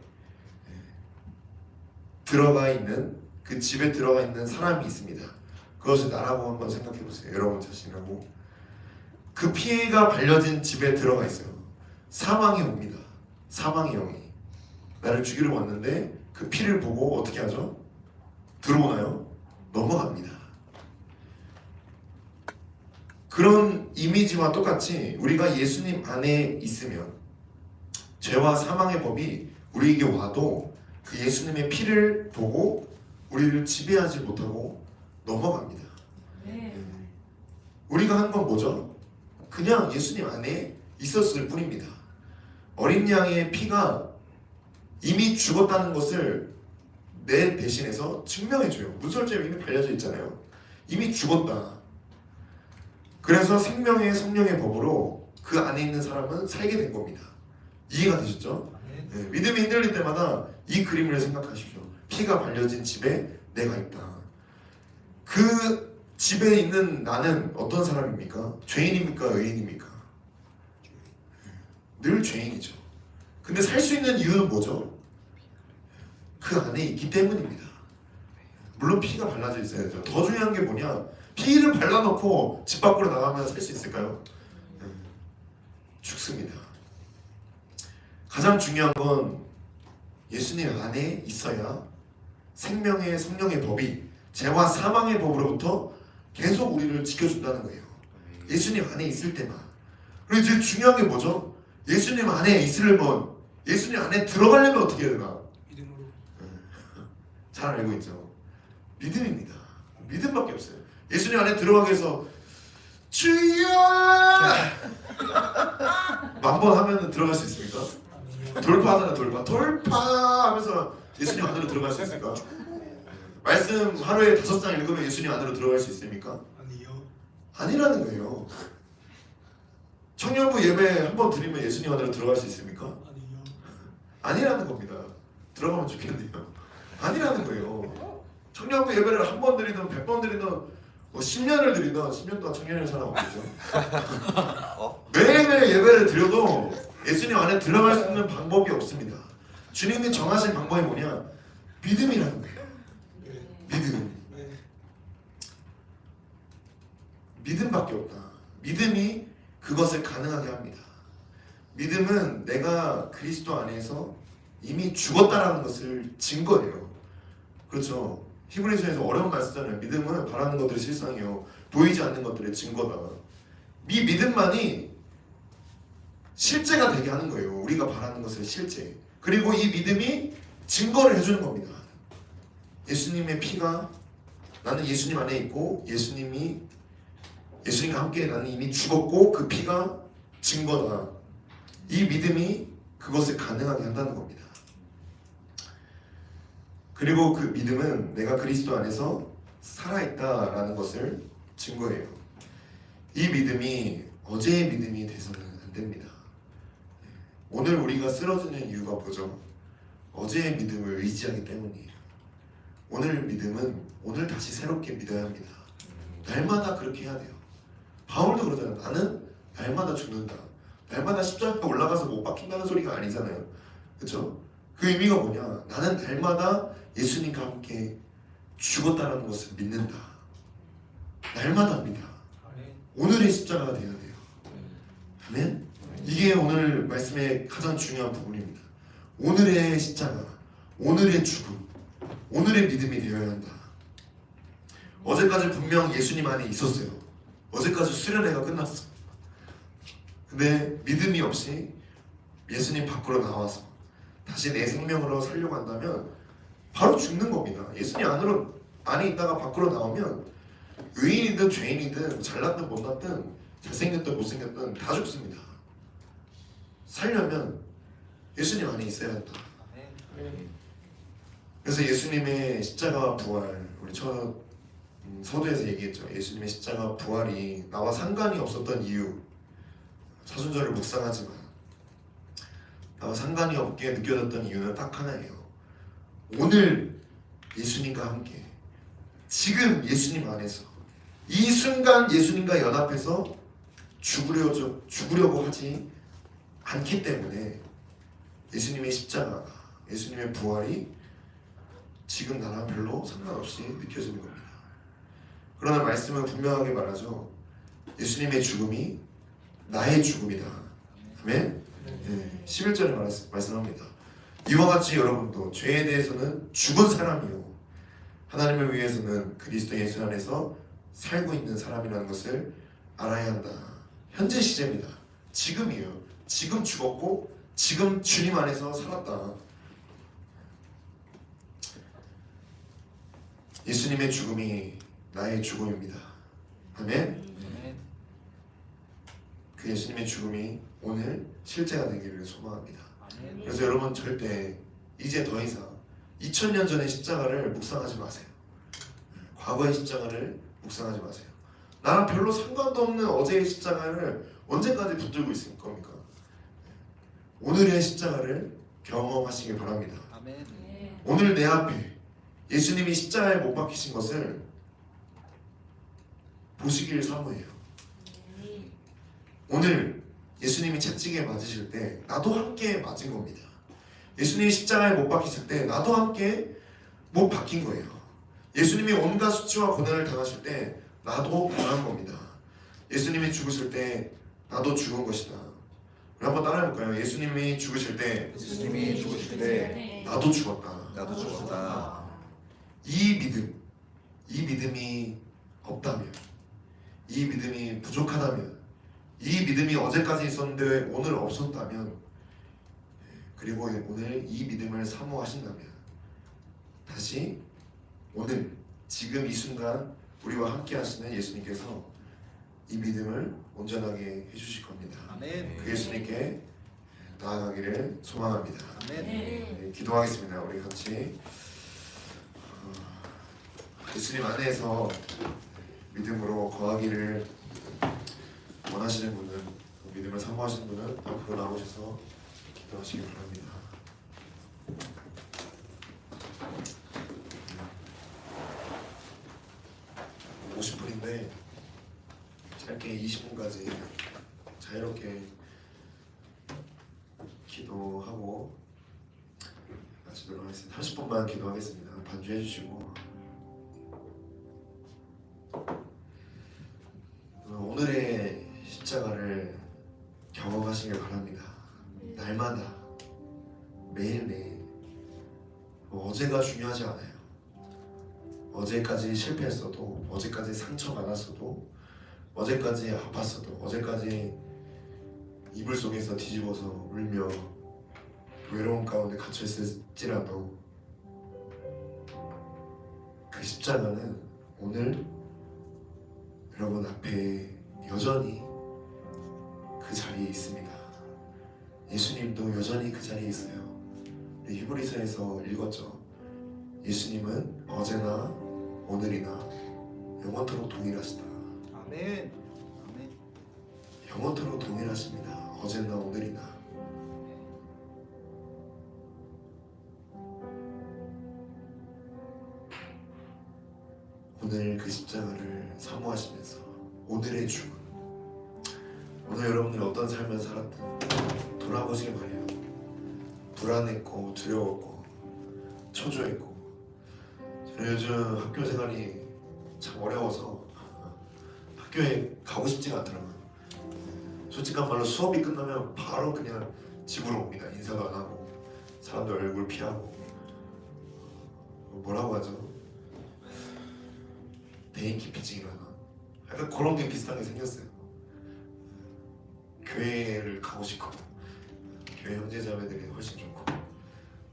들어가 있는, 그 집에 들어가 있는 사람이 있습니다. 그것을 나라고 한번 생각해 보세요. 여러분 자신하고. 그 피가 발려진 집에 들어가 있어요. 사망이 옵니다. 사망의 영이 나를 죽이러 왔는데 그 피를 보고 어떻게 하죠? 들어오나요? 넘어갑니다. 그런 이미지와 똑같이 우리가 예수님 안에 있으면 죄와 사망의 법이 우리에게 와도 그 예수님의 피를 보고 우리를 지배하지 못하고 넘어갑니다. 우리가 한 건 뭐죠? 그냥 예수님 안에 있었을 뿐입니다. 어린 양의 피가 이미 죽었다는 것을 내 대신해서 증명해줘요. 문설주에 이미 발려져 있잖아요. 이미 죽었다. 그래서 생명의 성령의 법으로 그 안에 있는 사람은 살게 된 겁니다. 이해가 되셨죠? 네, 믿음이 흔들릴 때마다 이 그림을 생각하십시오. 피가 발려진 집에 내가 있다. 그 집에 있는 나는 어떤 사람입니까? 죄인입니까? 의인입니까? 늘 죄인이죠. 근데 살 수 있는 이유는 뭐죠? 그 안에 있기 때문입니다. 물론 피가 발라져 있어야 되죠. 더 중요한 게 뭐냐? 피를 발라놓고 집 밖으로 나가면 살 수 있을까요? 죽습니다. 가장 중요한 건 예수님 안에 있어야 생명의 성령의 법이 죄와 사망의 법으로부터 계속 우리를 지켜준다는 거예요. 예수님 안에 있을 때만. 그리고 제일 중요한 게 뭐죠? 예수님 안에 있으려면, 예수님 안에 들어가려면 어떻게 해야 되나? 믿음으로. 잘 알고 있죠. 믿음입니다. 믿음밖에 없어요. 예수님 안에 들어가기 위해서 주여! 만번 하면 들어갈 수 있습니까? 돌파하잖아. 돌파 하면서 예수님 안으로 들어갈 수 있습니까? 말씀 하루에 5장 읽으면 예수님 안으로 들어갈 수 있습니까? 아니요. 아니라는 거예요. 청년부 예배 한 번 드리면 예수님 안으로 들어갈 수 있습니까? 아니요. 아니라는 겁니다. 들어가면 좋겠네요. 아니라는 거예요. 청년부 예배를 한 번 드리든 100번 드리든 뭐 10년을 드리든 10년 동안 청년을 살아왔겠죠. 매일매일 예배를 드려도 예수님 안에 들어갈 수 있는 방법이 없습니다. 주님이 정하신 방법이 뭐냐? 믿음이라는 거예요. 네. 믿음. 네. 믿음밖에 없다. 믿음이 그것을 가능하게 합니다. 믿음은 내가 그리스도 안에서 이미 죽었다라는 것을 증거해요. 그렇죠. 히브리서에서 어려운 말 쓰잖아요. 믿음은 바라는 것들의 실상이요 보이지 않는 것들의 증거다. 이 믿음만이 실제가 되게 하는 거예요. 우리가 바라는 것을 실제. 그리고 이 믿음이 증거를 해주는 겁니다. 예수님의 피가 나는 예수님 안에 있고 예수님과 함께 나는 이미 죽었고 그 피가 증거다. 이 믿음이 그것을 가능하게 한다는 겁니다. 그리고 그 믿음은 내가 그리스도 안에서 살아있다라는 것을 증거해요. 이 믿음이 어제의 믿음이 돼서는 안 됩니다. 오늘 우리가 쓰러지는 이유가 뭐죠? 어제의 믿음을 의지하기 때문이에요. 오늘 믿음은 오늘 다시 새롭게 믿어야 합니다. 날마다 그렇게 해야 돼요. 바울도 그러잖아요. 나는 날마다 죽는다. 날마다 십자가에 올라가서 못 박힌다는 소리가 아니잖아요. 그렇죠? 그 의미가 뭐냐? 나는 날마다 예수님과 함께 죽었다는 것을 믿는다. 날마다입니다. 오늘의 십자가가 되어야 돼요. 아멘? 이게 오늘 말씀의 가장 중요한 부분입니다. 오늘의 십자가, 오늘의 죽음, 오늘의 믿음이 되어야 한다. 어제까지 분명 예수님 안에 있었어요. 어제까지 수련회가 끝났어. 근데 믿음이 없이 예수님 밖으로 나와서 다시 내 생명으로 살려고 한다면 바로 죽는 겁니다. 예수님 안에 있다가 밖으로 나오면 의인이든 죄인이든 잘났든 못났든 잘생겼든 못생겼든 다 죽습니다. 살려면 예수님 안에 있어야 한다. 그래서 예수님의 십자가와 부활, 우리 서두에서 얘기했죠. 예수님의 십자가 부활이 나와 상관이 없었던 이유, 사순절을 묵상하지만 나와 상관이 없게 느껴졌던 이유는 딱 하나예요. 오늘 예수님과 함께 지금 예수님 안에서 이 순간 예수님과 연합해서 죽으려고 하지 않기 때문에 예수님의 십자가가, 예수님의 부활이 지금 나랑 별로 상관없이 느껴지는 겁니다. 그러나 말씀은 분명하게 말하죠. 예수님의 죽음이 나의 죽음이다. 아멘? 네, 11절에 말씀합니다. 이와 같이 여러분도 죄에 대해서는 죽은 사람이요 하나님을 위해서는 그리스도 예수 안에서 살고 있는 사람이라는 것을 알아야 한다. 현재 시제입니다. 지금이에요. 지금 죽었고 지금 주님 안에서 살았다. 예수님의 죽음이 나의 죽음입니다. 아멘? 그 예수님의 죽음이 오늘 실제가 되기를 소망합니다. 그래서 여러분 절대 이제 더 이상 2000년 전의 십자가를 묵상하지 마세요. 과거의 십자가를 묵상하지 마세요. 나랑 별로 상관도 없는 어제의 십자가를 언제까지 붙들고 있을 겁니까? 오늘의 십자가를 경험하시길 바랍니다. 아멘. 오늘 내 앞에 예수님이 십자가에 못 박히신 것을 보시기를 사모해요. 오늘 예수님이 채찍에 맞으실 때 나도 함께 맞은 겁니다. 예수님이 십자가에 못 박히실 때 나도 함께 못 박힌 거예요. 예수님이 온갖 수치와 고난을 당하실 때 나도 당한 겁니다. 예수님이 죽으실 때 나도 죽은 것이다. 우리 한번 따라해볼까요? 예수님이 죽으실 때 예수님이 죽으실 때 나도 죽었다. 나도 죽었다. 이 믿음이 없다면, 이 믿음이 부족하다면, 이 믿음이 어제까지 있었는데 오늘 없었다면, 그리고 오늘 이 믿음을 사모하신다면 다시 오늘 지금 이 순간 우리와 함께 하시는 예수님께서 이 믿음을 온전하게 해주실 겁니다. 아멘. 그 예수님께 나아가기를 소망합니다. 아멘. 네, 기도하겠습니다. 우리 같이 예수님 안에서 믿음으로 거하기를 원하시는 분은, 믿음을 사모하시는 분은 앞으로 나오셔서 기도하시기 바랍니다. 50분인데 짧게 20분까지 자유롭게 기도하고 마치도록 하겠습니다. 30분만 기도하겠습니다. 반주해 주시고 오늘의 십자가를 경험하시길 바랍니다. 날마다 매일매일 어제가 중요하지 않아요. 어제까지 실패했어도, 어제까지 상처받았어도, 어제까지 아팠어도, 어제까지 이불 속에서 뒤집어서 울며 외로움 가운데 갇혀있을지라도 그 십자가는 오늘 여러분 앞에 여전히 그 자리에 있습니다. 예수님도 여전히 그 자리에 있어요. 히브리서에서 읽었죠. 예수님은 어제나 오늘이나 영원토록 동일하시다. 아멘. 아멘. 영원토록 동일하십니다. 어제나 오늘이나. 오늘 그 십자가를 사모하시면서 오늘의 죽음, 오늘 여러분들이 어떤 삶을 살았든 돌아보시길 바래요. 불안했고 두려웠고 초조했고, 저는 요즘 학교 생활이 참 어려워서 학교에 가고 싶지가 않더라고요. 솔직한 말로 수업이 끝나면 바로 그냥 집으로 옵니다. 인사도 안 하고 사람들 얼굴 피하고, 뭐라고 하죠? 대인기피증이라나 약간 그런 게 비슷하게 생겼어요. 교회를 가고 싶고, 교회 형제자매들이 훨씬 좋고,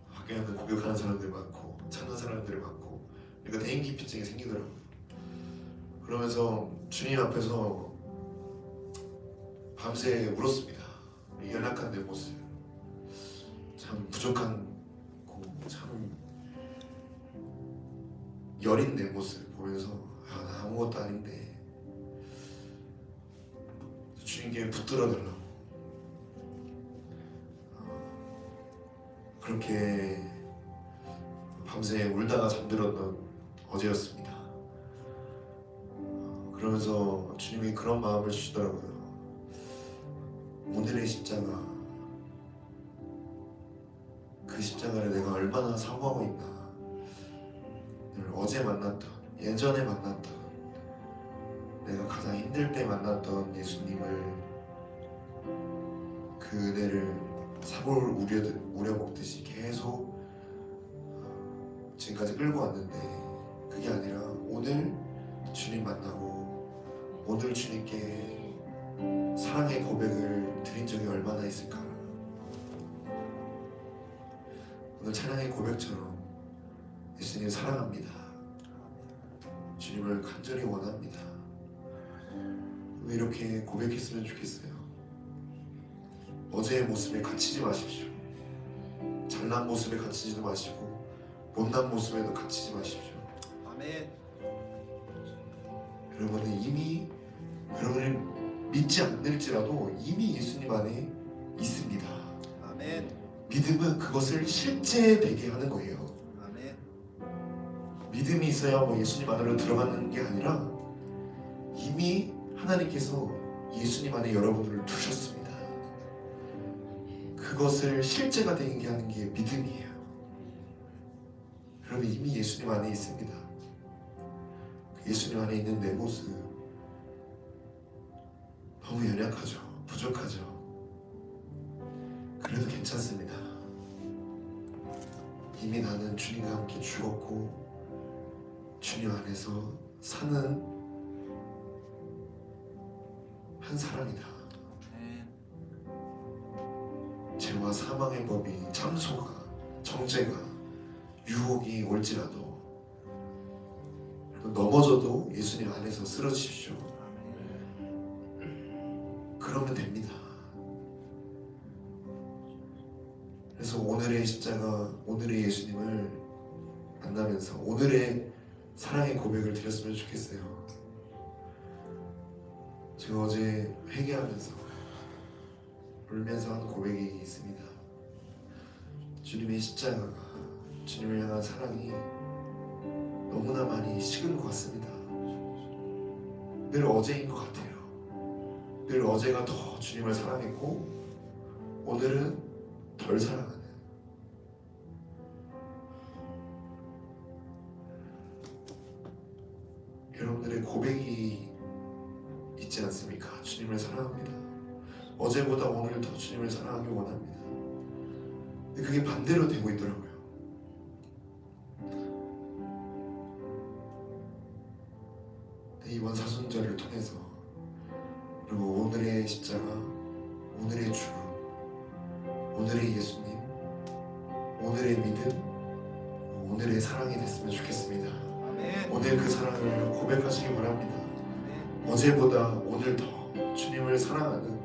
학교에 가면 고백하는 사람들 많고 찾는 사람들이 많고, 그러니까 대인기피증이 생기더라고요. 그러면서 주님 앞에서 밤새 울었습니다. 연약한 내 모습, 참 부족한 참 여린 내 모습 보면서 나 아무것도 아닌데 주님께 붙들어 달라고 그렇게 밤새 울다가 잠들었던 어제였습니다. 그러면서 주님이 그런 마음을 주시더라고요. 오늘의 십자가, 그 십자가를 내가 얼마나 사모하고 있나. 어제 만났던, 예전에 만났던, 내가 가장 힘들 때 만났던 예수님을, 그 은혜를 사골 우려먹듯이 계속 지금까지 끌고 왔는데, 그게 아니라 오늘 주님 만나고 오늘 주님께 사랑의 고백을 드린 적이 얼마나 있을까. 오늘 찬양의 고백처럼 예수님 사랑합니다, 주님을 간절히 원합니다, 왜 이렇게 고백했으면 좋겠어요. 어제의 모습에 갇히지 마십시오. 잘난 모습에 갇히지도 마시고 못난 모습에도 갇히지 마십시오. 아멘. 여러분은 이미 여러분이 믿지 않을지라도 이미 예수님 안에 있습니다. 아멘. 믿음은 그것을 실제되게 하는 거예요. 아멘. 믿음이 있어야 뭐 예수님 안으로 들어가는 게 아니라 이미 하나님께서 예수님 안에 여러분을 두셨습니다. 그것을 실제가 되게 하는 게 믿음이에요. 여러분 이미 예수님 안에 있습니다. 예수님 안에 있는 내 모습 너무 연약하죠. 부족하죠. 그래도 괜찮습니다. 이미 나는 주님과 함께 죽었고 주님 안에서 사는 한 사람이다. 죄와 사망의 법이 참소가 정죄가 유혹이 올지라도 넘어져도 예수님 안에서 쓰러지십시오. 그러면 됩니다. 그래서 오늘의 십자가, 오늘의 예수님을 만나면서 오늘의 사랑의 고백을 드렸으면 좋겠어요. 제가 어제 회개하면서 울면서 한 고백이 있습니다. 주님의 십자가가, 주님을 향한 사랑이 너무나 많이 식은 것 같습니다. 늘 어제인 것 같아요. 늘 어제가 더 주님을 사랑했고 오늘은 덜 사랑하는, 여러분들의 고백이 있지 않습니까? 주님을 사랑합니다. 어제보다 오늘 더 주님을 사랑하기 원합니다. 근데 그게 반대로 되고 있더라고요. 이번 사순절을 통해서 그리고 오늘의 십자가, 오늘의 죽음, 오늘의 예수님, 오늘의 믿음, 오늘의 사랑이 됐으면 좋겠습니다. 아멘. 오늘 그 사랑을 고백하시기 바랍니다. 어제보다 오늘 더 주님을 사랑하는,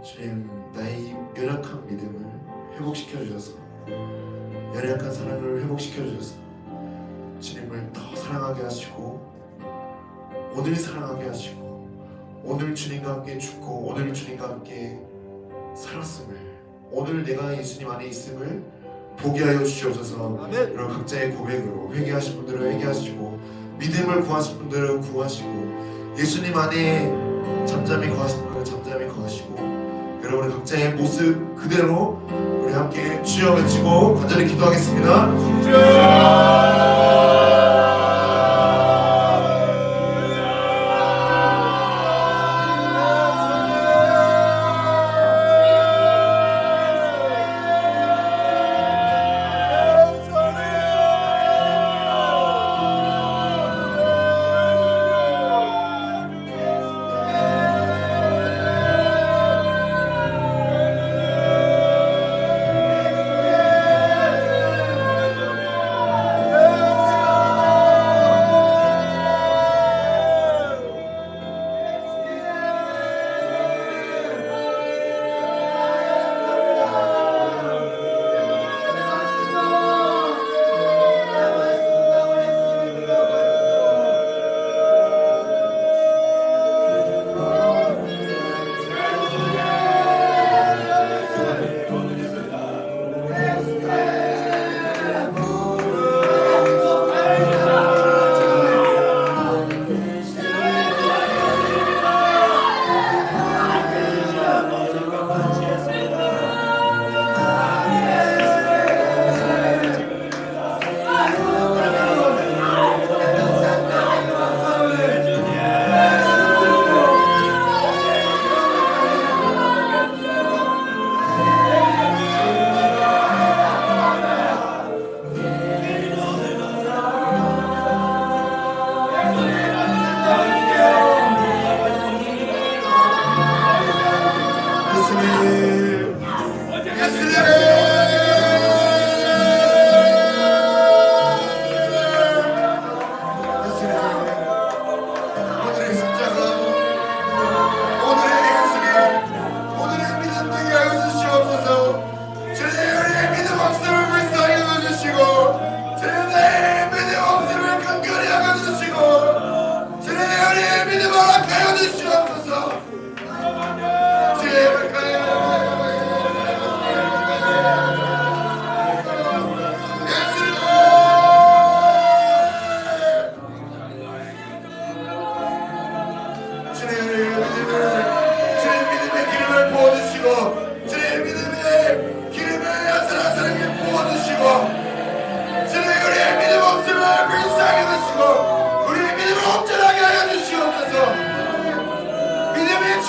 주님 나의 연약한 믿음을 회복시켜 주셔서, 연약한 사랑을 회복시켜 주셔서 주님을 더 사랑하게 하시고 오늘 사랑하게 하시고 오늘 주님과 함께 죽고 오늘 주님과 함께 살았음을, 오늘 내가 예수님 안에 있음을 보게 하여 주시옵소서. 아멘. 여러분 각자의 고백으로 회개하신 분들은 회개하시고 믿음을 구하신 분들은 구하시고 예수님 안에 잠잠히 거하신 분들은 잠잠히 거하시고 여러분 각자의 모습 그대로 우리 함께 주여 외치고 간절히 기도하겠습니다.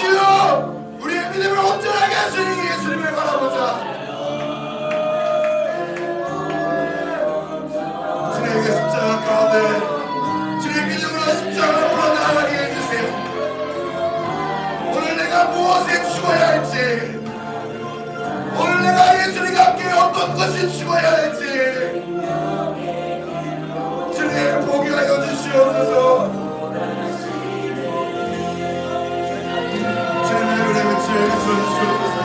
주여 우리의 믿음을 온전하게 하시니 예수님을 바라보자. 주님의 십자가 가운데 주의 믿음으로 십자가를 풀어나가게 해주세요. 오늘 내가 무엇에 죽어야 할지, 오늘 내가 예수님과 함께 어떤 것이 죽어야 할지 주님 보게 하여 주시옵소서. 주님의 은혜를 주셔주시옵소서.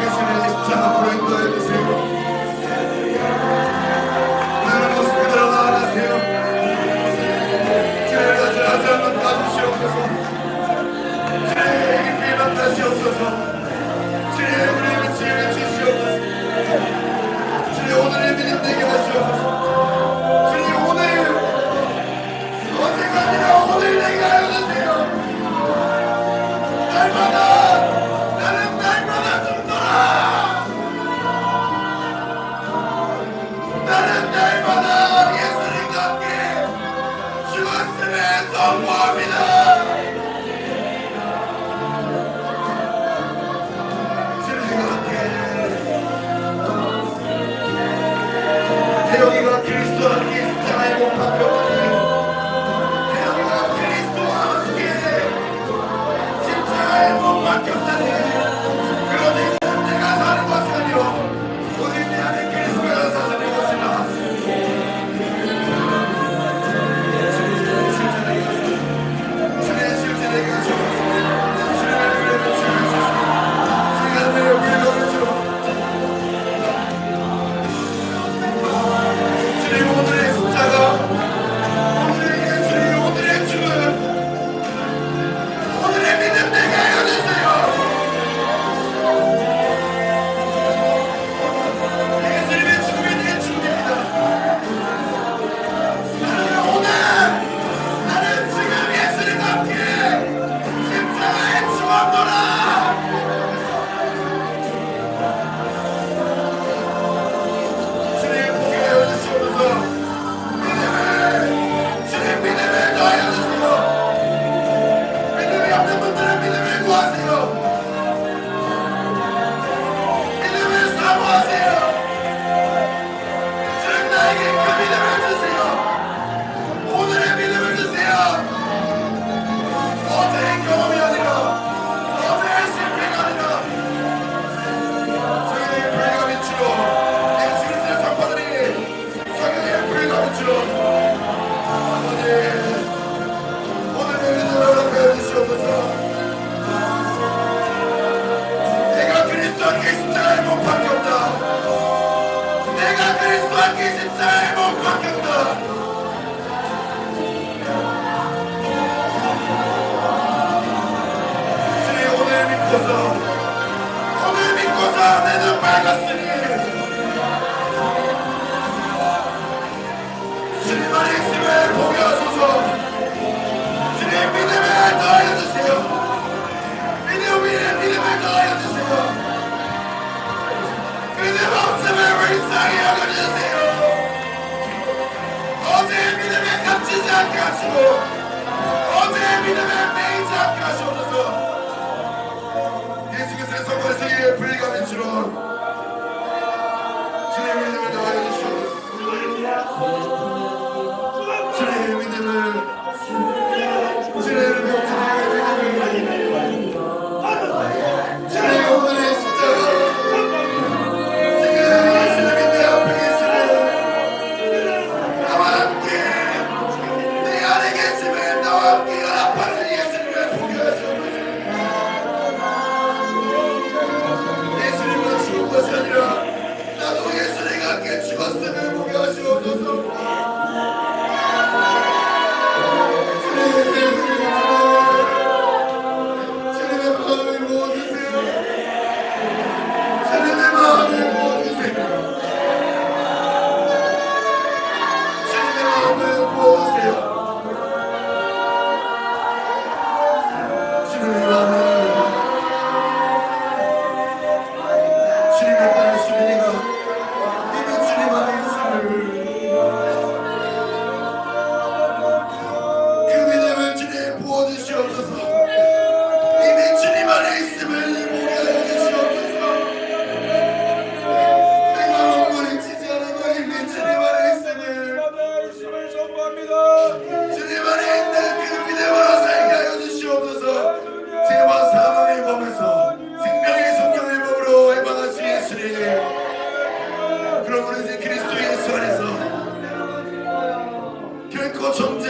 예수님의 십자가 앞으로 인도해 주세요. 오늘 모습 그대로 나아가세요. 주님의 것을 다시 한번 봐주시옵소서. 주님의 깊이 만나시옵소서. 주님의 은혜를 주시옵소서. 주님 오늘의 믿음 되게 하시옵소서. 주님 오늘 어제가 아니라 오늘 내게 하여 주세요. 나는 날마다 죽노라. 나는 날마다 예수님과 함께 죽었음에 선포합니다. 주님과 함께 태영이가 그리스도와 함께 십자가에 못 박혔더니 태영이가 그리스도와 함께 십자가에 못 박혔다니 그러니 내가 사는 것이 아니요 오직 내 안에 그리스도가 사시는 것이라. 주님의 실제에게 하소서. 주님의 은혜를 주시옵소서. 주님의 은혜를 주시옵소서. 주님 오늘의 십자가, 오늘의 예수님, 오늘의 죽음, 오늘의 믿음 되게 하여 주세요. 예수님의 죽음이 내 죽음입니다. 나는 지금 예수님과 함께 십자가에 죽었노라. 주님 보게 하여 주시옵소서. 주님 믿음을 더하여 주세요. 믿음이 없는 분들은 믿음을 구하세요. 믿음을 사모하세요. 주님 나에게 그 믿음을 주세요. 오늘의 믿음을 주세요. 어제의 경험이 아니라 어제의 실패가 아니라 성령의 불의가 비추어 예수 그리스도의 성파들이 성령의 불의가 비추어 아버지 오늘의 믿음을 허락하여 주시옵소서. 내가 그리스도와 함께 십자가에 못 박혔다. 내가 그리스도와 함께 십자가에 못 박혔다. 주님 오늘 믿고서 내 눈 밝았으니 주님 안에 있음을 보게 하소서. 주님 믿음을 더하여 주세요. 믿음 위에 믿음을 더하여 주세요. 믿음 없음을 불쌍히 여겨주세요. 어제의 믿음에 갇히지 않게 하시고 어제의 믿음에 매이지 않게 하시옵소서. 예수께서의 성공에서 이의 불리가 비추러 주님의 믿음을 더하여 주시옵소서. 주님의 믿음을 주님의 주님의 오늘의 십자가 지금 예수님이 내 앞에 계시네. 나와 함께 내 안에 계시면 나와 함께 연합하신 예수님을 보게 하시옵소서. 예수님과 죽은 것이 아니라 나도 예수님과 함께 죽었음을 보게 하시옵소서. 주님의 마음을 모아주세요. 주님의 마음을 모아주세요. 주님의 마음을 모아주세요.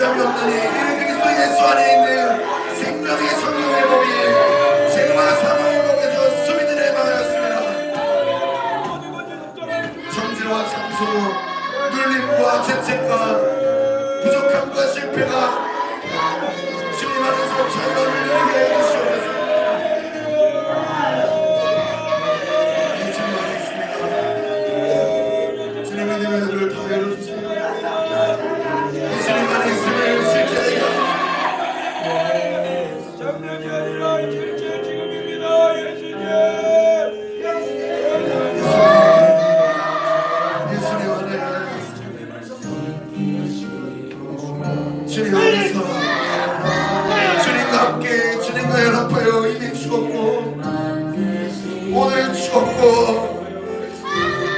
주함이 없느니 이는 그리스도 예수 안에 있는 생명의 성령의 몸이 죄와 사망의 몸에서 수민을 해방하였습니다. 정죄와 장소, 눌림과 죄책과 부족함과 실패가 주님 안에서 자유함을 누리게 해주시옵소서. 주님의 내면을 다 열어주세요. 예수님 안에 있음을 실제하게 하소서. 장난이 아니라 실제 지금입니다. 예수님. 예수님 안에 주님 안에서 주님과 함께 주님과 연합하여 이미 죽었고 오늘 죽었고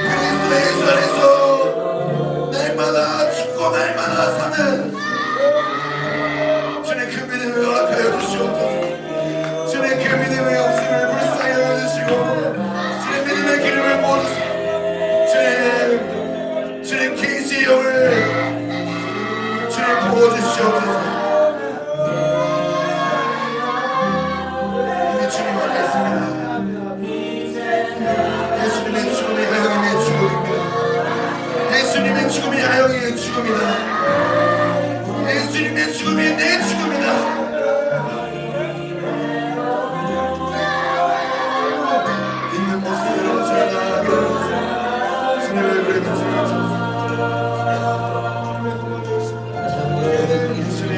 그리스도 예수 안에서 날마다 죽고 날마다 사는 주님 그 믿음을 허락하여 주시옵소서. 주님 그 믿음의 없음을 불쌍히 여겨주시고 주님 믿음의 기름을 부어주시고 주님 계시의 영을 주님 부어주시옵소서. 이미 주님 안에 있습니다. 예수님의 죽음이 하영이의 죽음입니다. 예수님의 죽음이 하영이의 죽음이다. 예수님의 죽음이 내 죽음이다. 있는 모습 여러분 주님 나아가게 해주세요. 주님의 얼굴에 비추어 주옵소서. 예수님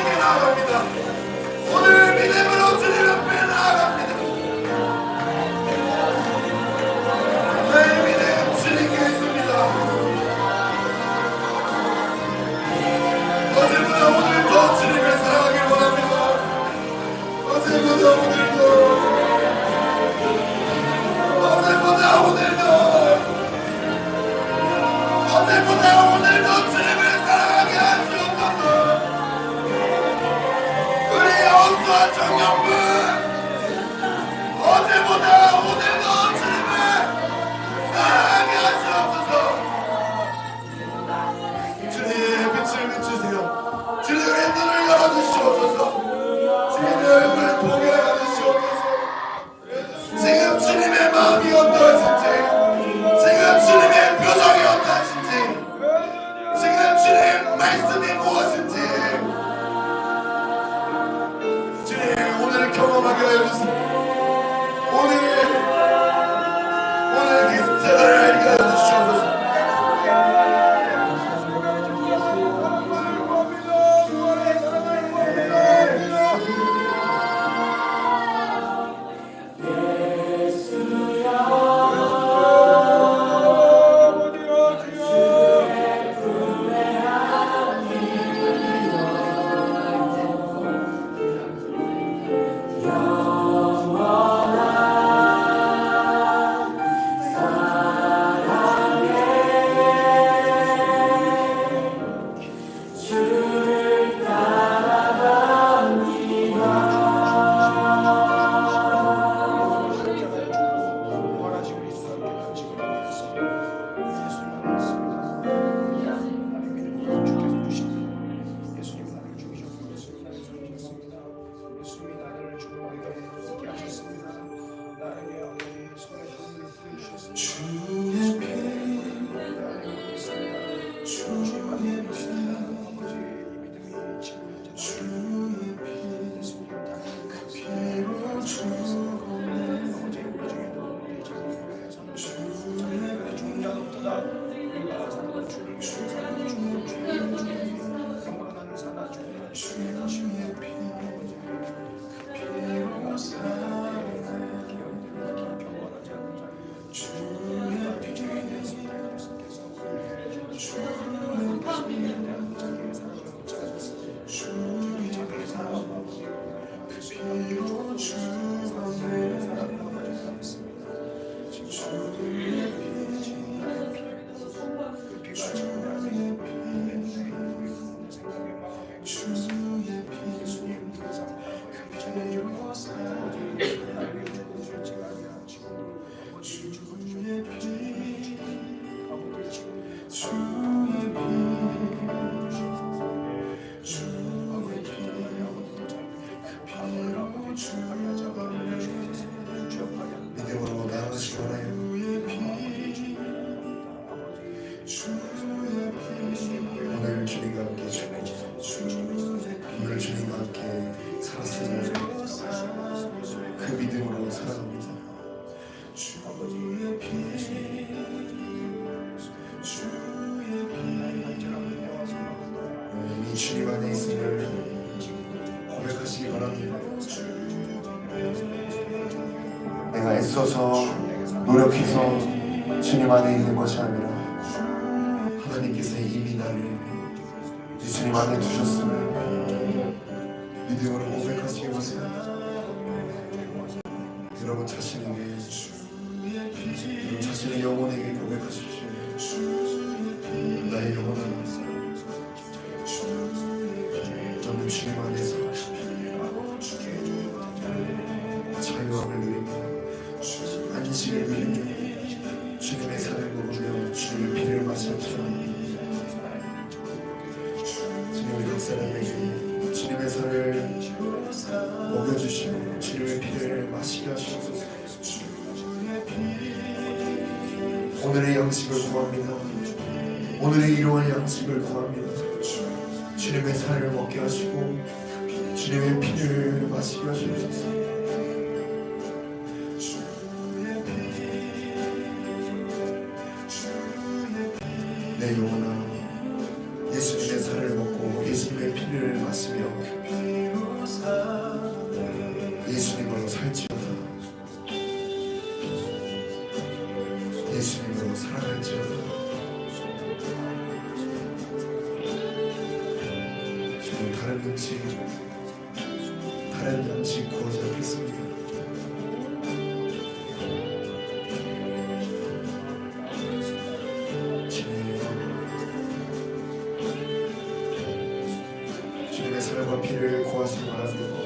주님께 나아갑니다. 오늘 믿음으로 주님 앞에 나아갑니다. 나의 믿음 주님께 있습니다. 어제보다 오늘 더 주님을 사랑하길 원합니다. 어제보다 오늘도 주님을 사랑하게 하시옵소서. 우리 어수와 청년부 어제보다 오늘도 주님을 사랑하게 하시옵소서. 주님의 빛을 비추세요. 주님의 눈을 열어주시옵소서. 주님의 얼굴을 보게 해주시옵소서. 지금 주님의 마음이 어떠하신지, 지금 주님의 표정이 어떠하신지, 지금 주님의 말씀이 무엇인지 주님 오늘 경험하게 해주세요. 오늘 그 십자가를 알게 해주시옵소서. 믿음으로 나아가시기 바라요. 오늘 주님과 함께 죽고 오늘 주님과 함께 살았음을 그 믿음으로 살아갑니다. 이미 주님 안에 있음을 고백하시기 바랍니다. 내가 애써서 노력해서 주님 안에 있는 것이 아니라 하나님께서 이미 나를 주님 안에 두셨음을 믿음으로 고백하시기 바랍니다. 여러분 자신에게, 여러분 자신의 영혼에게 고백하십시오. 나의 영혼아, 너는 주님 안에서 자유함을 누리고 안식을 누리며 주님의 살을 먹으며 주님의 피를 마시며 주님의 각 사람에게 주님의 살을 먹여주시고 주님의 피를 마시게 하시옵소서. 오늘의 양식을 구합니다. 오늘의 이러한 양식을 구합니다. 주님의 살을 먹게 하시고 주님의 피를 마시게 하시옵소서. 내 영혼아, 예수님의 살을 먹고 예수님의 피를 마시고 있으며 예수님으로 살지어다. 예수님으로 살아갈지어다. 저는 다른 음식 구하지 않겠습니다. 주님의 사랑과 피를 구하시기 바랍니다.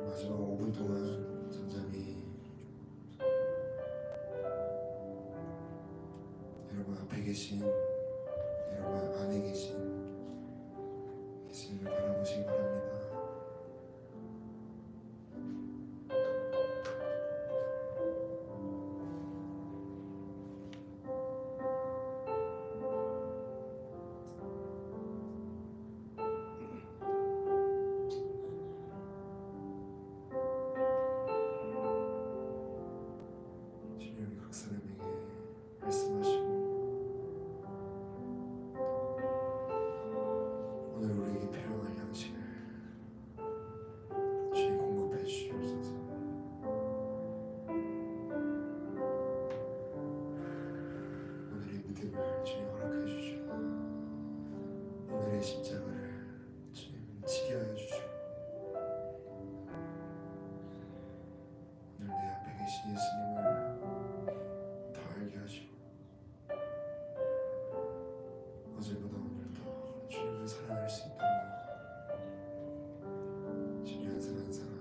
마지막 5분 동안 잠잠히 여러분 앞에 계신, 여러분 안에 계신 예수님을 바라보시기 바랍니다. 주님이 각 사람에게 말씀하시고 오늘 우리에게 필요한 양식을 주님 공급해 주시옵소서. 오늘의 믿음을 주님 허락해 주시고 오늘의 십자가를 주님 지게 하여 주시고 오늘 내 앞에 계신 예수님을 더 알게 하시고 어제보다 오늘 더 주님을 사랑할 수 있도록 주님 한 사람 한 사람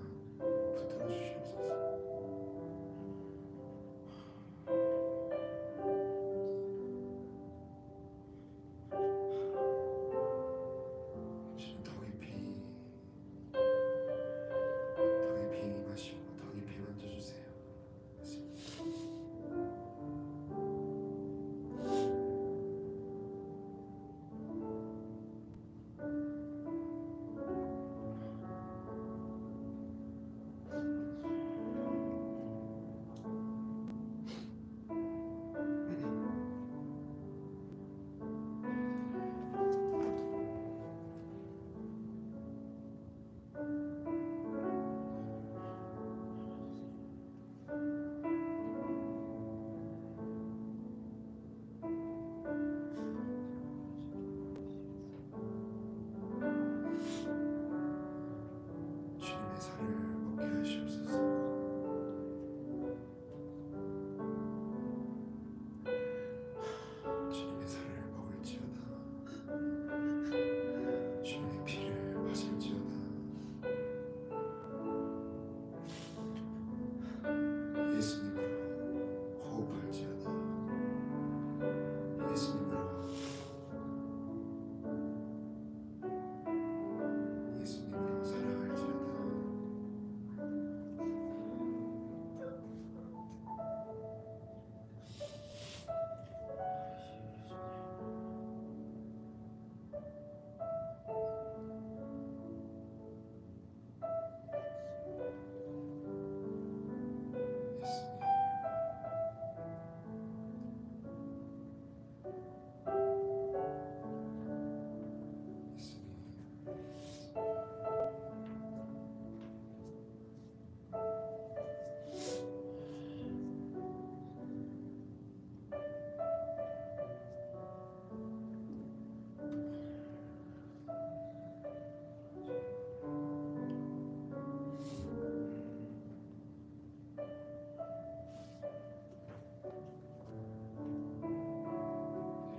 붙들어 주시옵소서. 주님 더 깊이 임하시고 더 깊이 만져주세요. 예수님. 살을 먹게 하시옵소서. 주님의 살을 먹을지어다. 주님의 피를 마실지어다. 예수님으로 호흡할지어다. 예수님으로 살아갈지어다.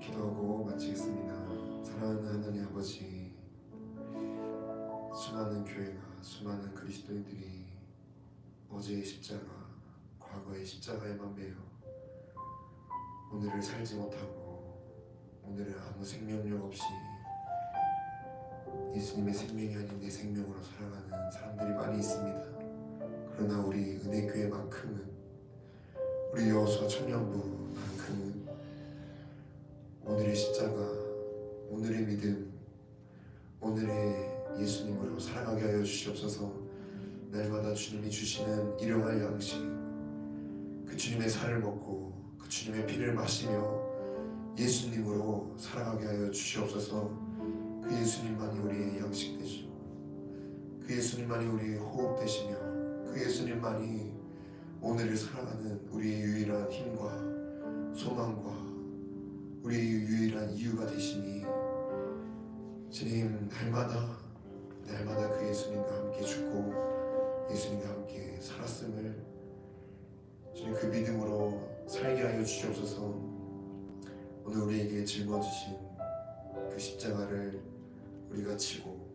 기도하고 마치겠습니다. 사랑하는 하나님 아버지, 수많은 교회가, 수많은 그리스도인들이 어제의 십자가, 과거의 십자가에만 매여 오늘을 살지 못하고 오늘을 아무 생명력 없이 예수님의 생명이 아닌 내 생명으로 살아가는 사람들이 많이 있습니다. 그러나 우리 은혜교회만큼은, 우리 여호수아 청년부만큼은 오늘의 십자가, 오늘의 믿음, 오늘의 예수님으로 살아가게 하여 주시옵소서. 날마다 주님이 주시는 일용할 양식, 그 주님의 살을 먹고 그 주님의 피를 마시며 예수님으로 살아가게 하여 주시옵소서. 그 예수님만이 우리의 양식 되시고, 그 예수님만이 우리의 호흡 되시며, 그 예수님만이 오늘을 살아가는 우리의 유일한 힘과 소망과 우리의 유일한 이유가 되시니, 주님 날마다 그 예수님과 함께 죽고 예수님과 함께 살았음을 주님 그 믿음으로 살게 하여 주시옵소서. 오늘 우리에게 짊어지신 그 십자가를 우리가 지고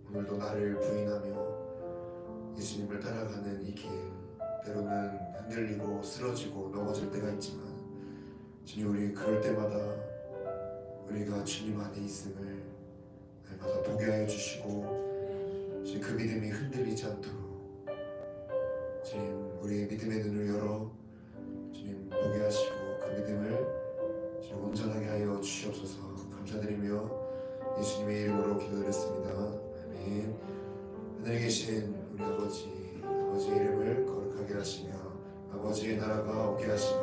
오늘도 나를 부인하며 예수님을 따라가는 이 길, 때로는 흔들리고 쓰러지고 넘어질 때가 있지만 주님, 우리 그럴 때마다 우리가 주님 안에 있음을 날마다 보게 하여 주시고, 주님 그 믿음이 흔들리지 않도록 주님 우리의 믿음의 눈을 열어 주님 보게 하시고 그 믿음을 주님 온전하게 하여 주시옵소서. 감사드리며 예수님의 이름으로 기도드렸습니다. 아멘. 하늘에 계신 우리 아버지의 이름을 거룩하게 하시며 아버지의 나라가 오게 하시며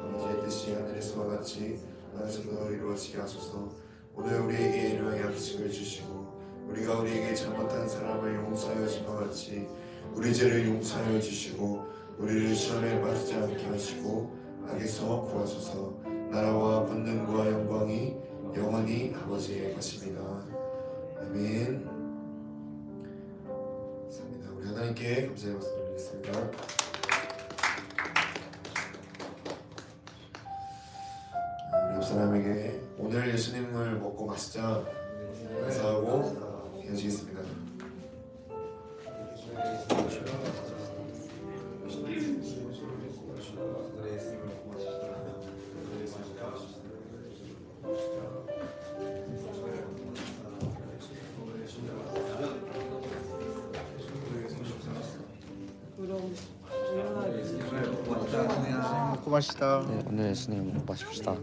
아버지의 뜻이 하늘에서와 같이 땅에서도 이루어지게 하소서. 오늘 우리에게 일용할 양식을 주시고 우리가 우리에게 잘못한 사람을 용서하여 준 것 같이 우리 죄를 용서하여 주시고 우리를 시험에 빠지지 않게 하시고 악에서 구하소서. 나라와 권능과 영광이 영원히 아버지의 것입니다. 아멘. 감사합니다. 우리 하나님께 감사의 박수 드리겠습니다. 우리 옆 사람에게 오늘 예수님을 먹고 마시자 인사하고 헤어지겠습니다. 먹고 마시다. 네, 오늘 예수님 마십시다.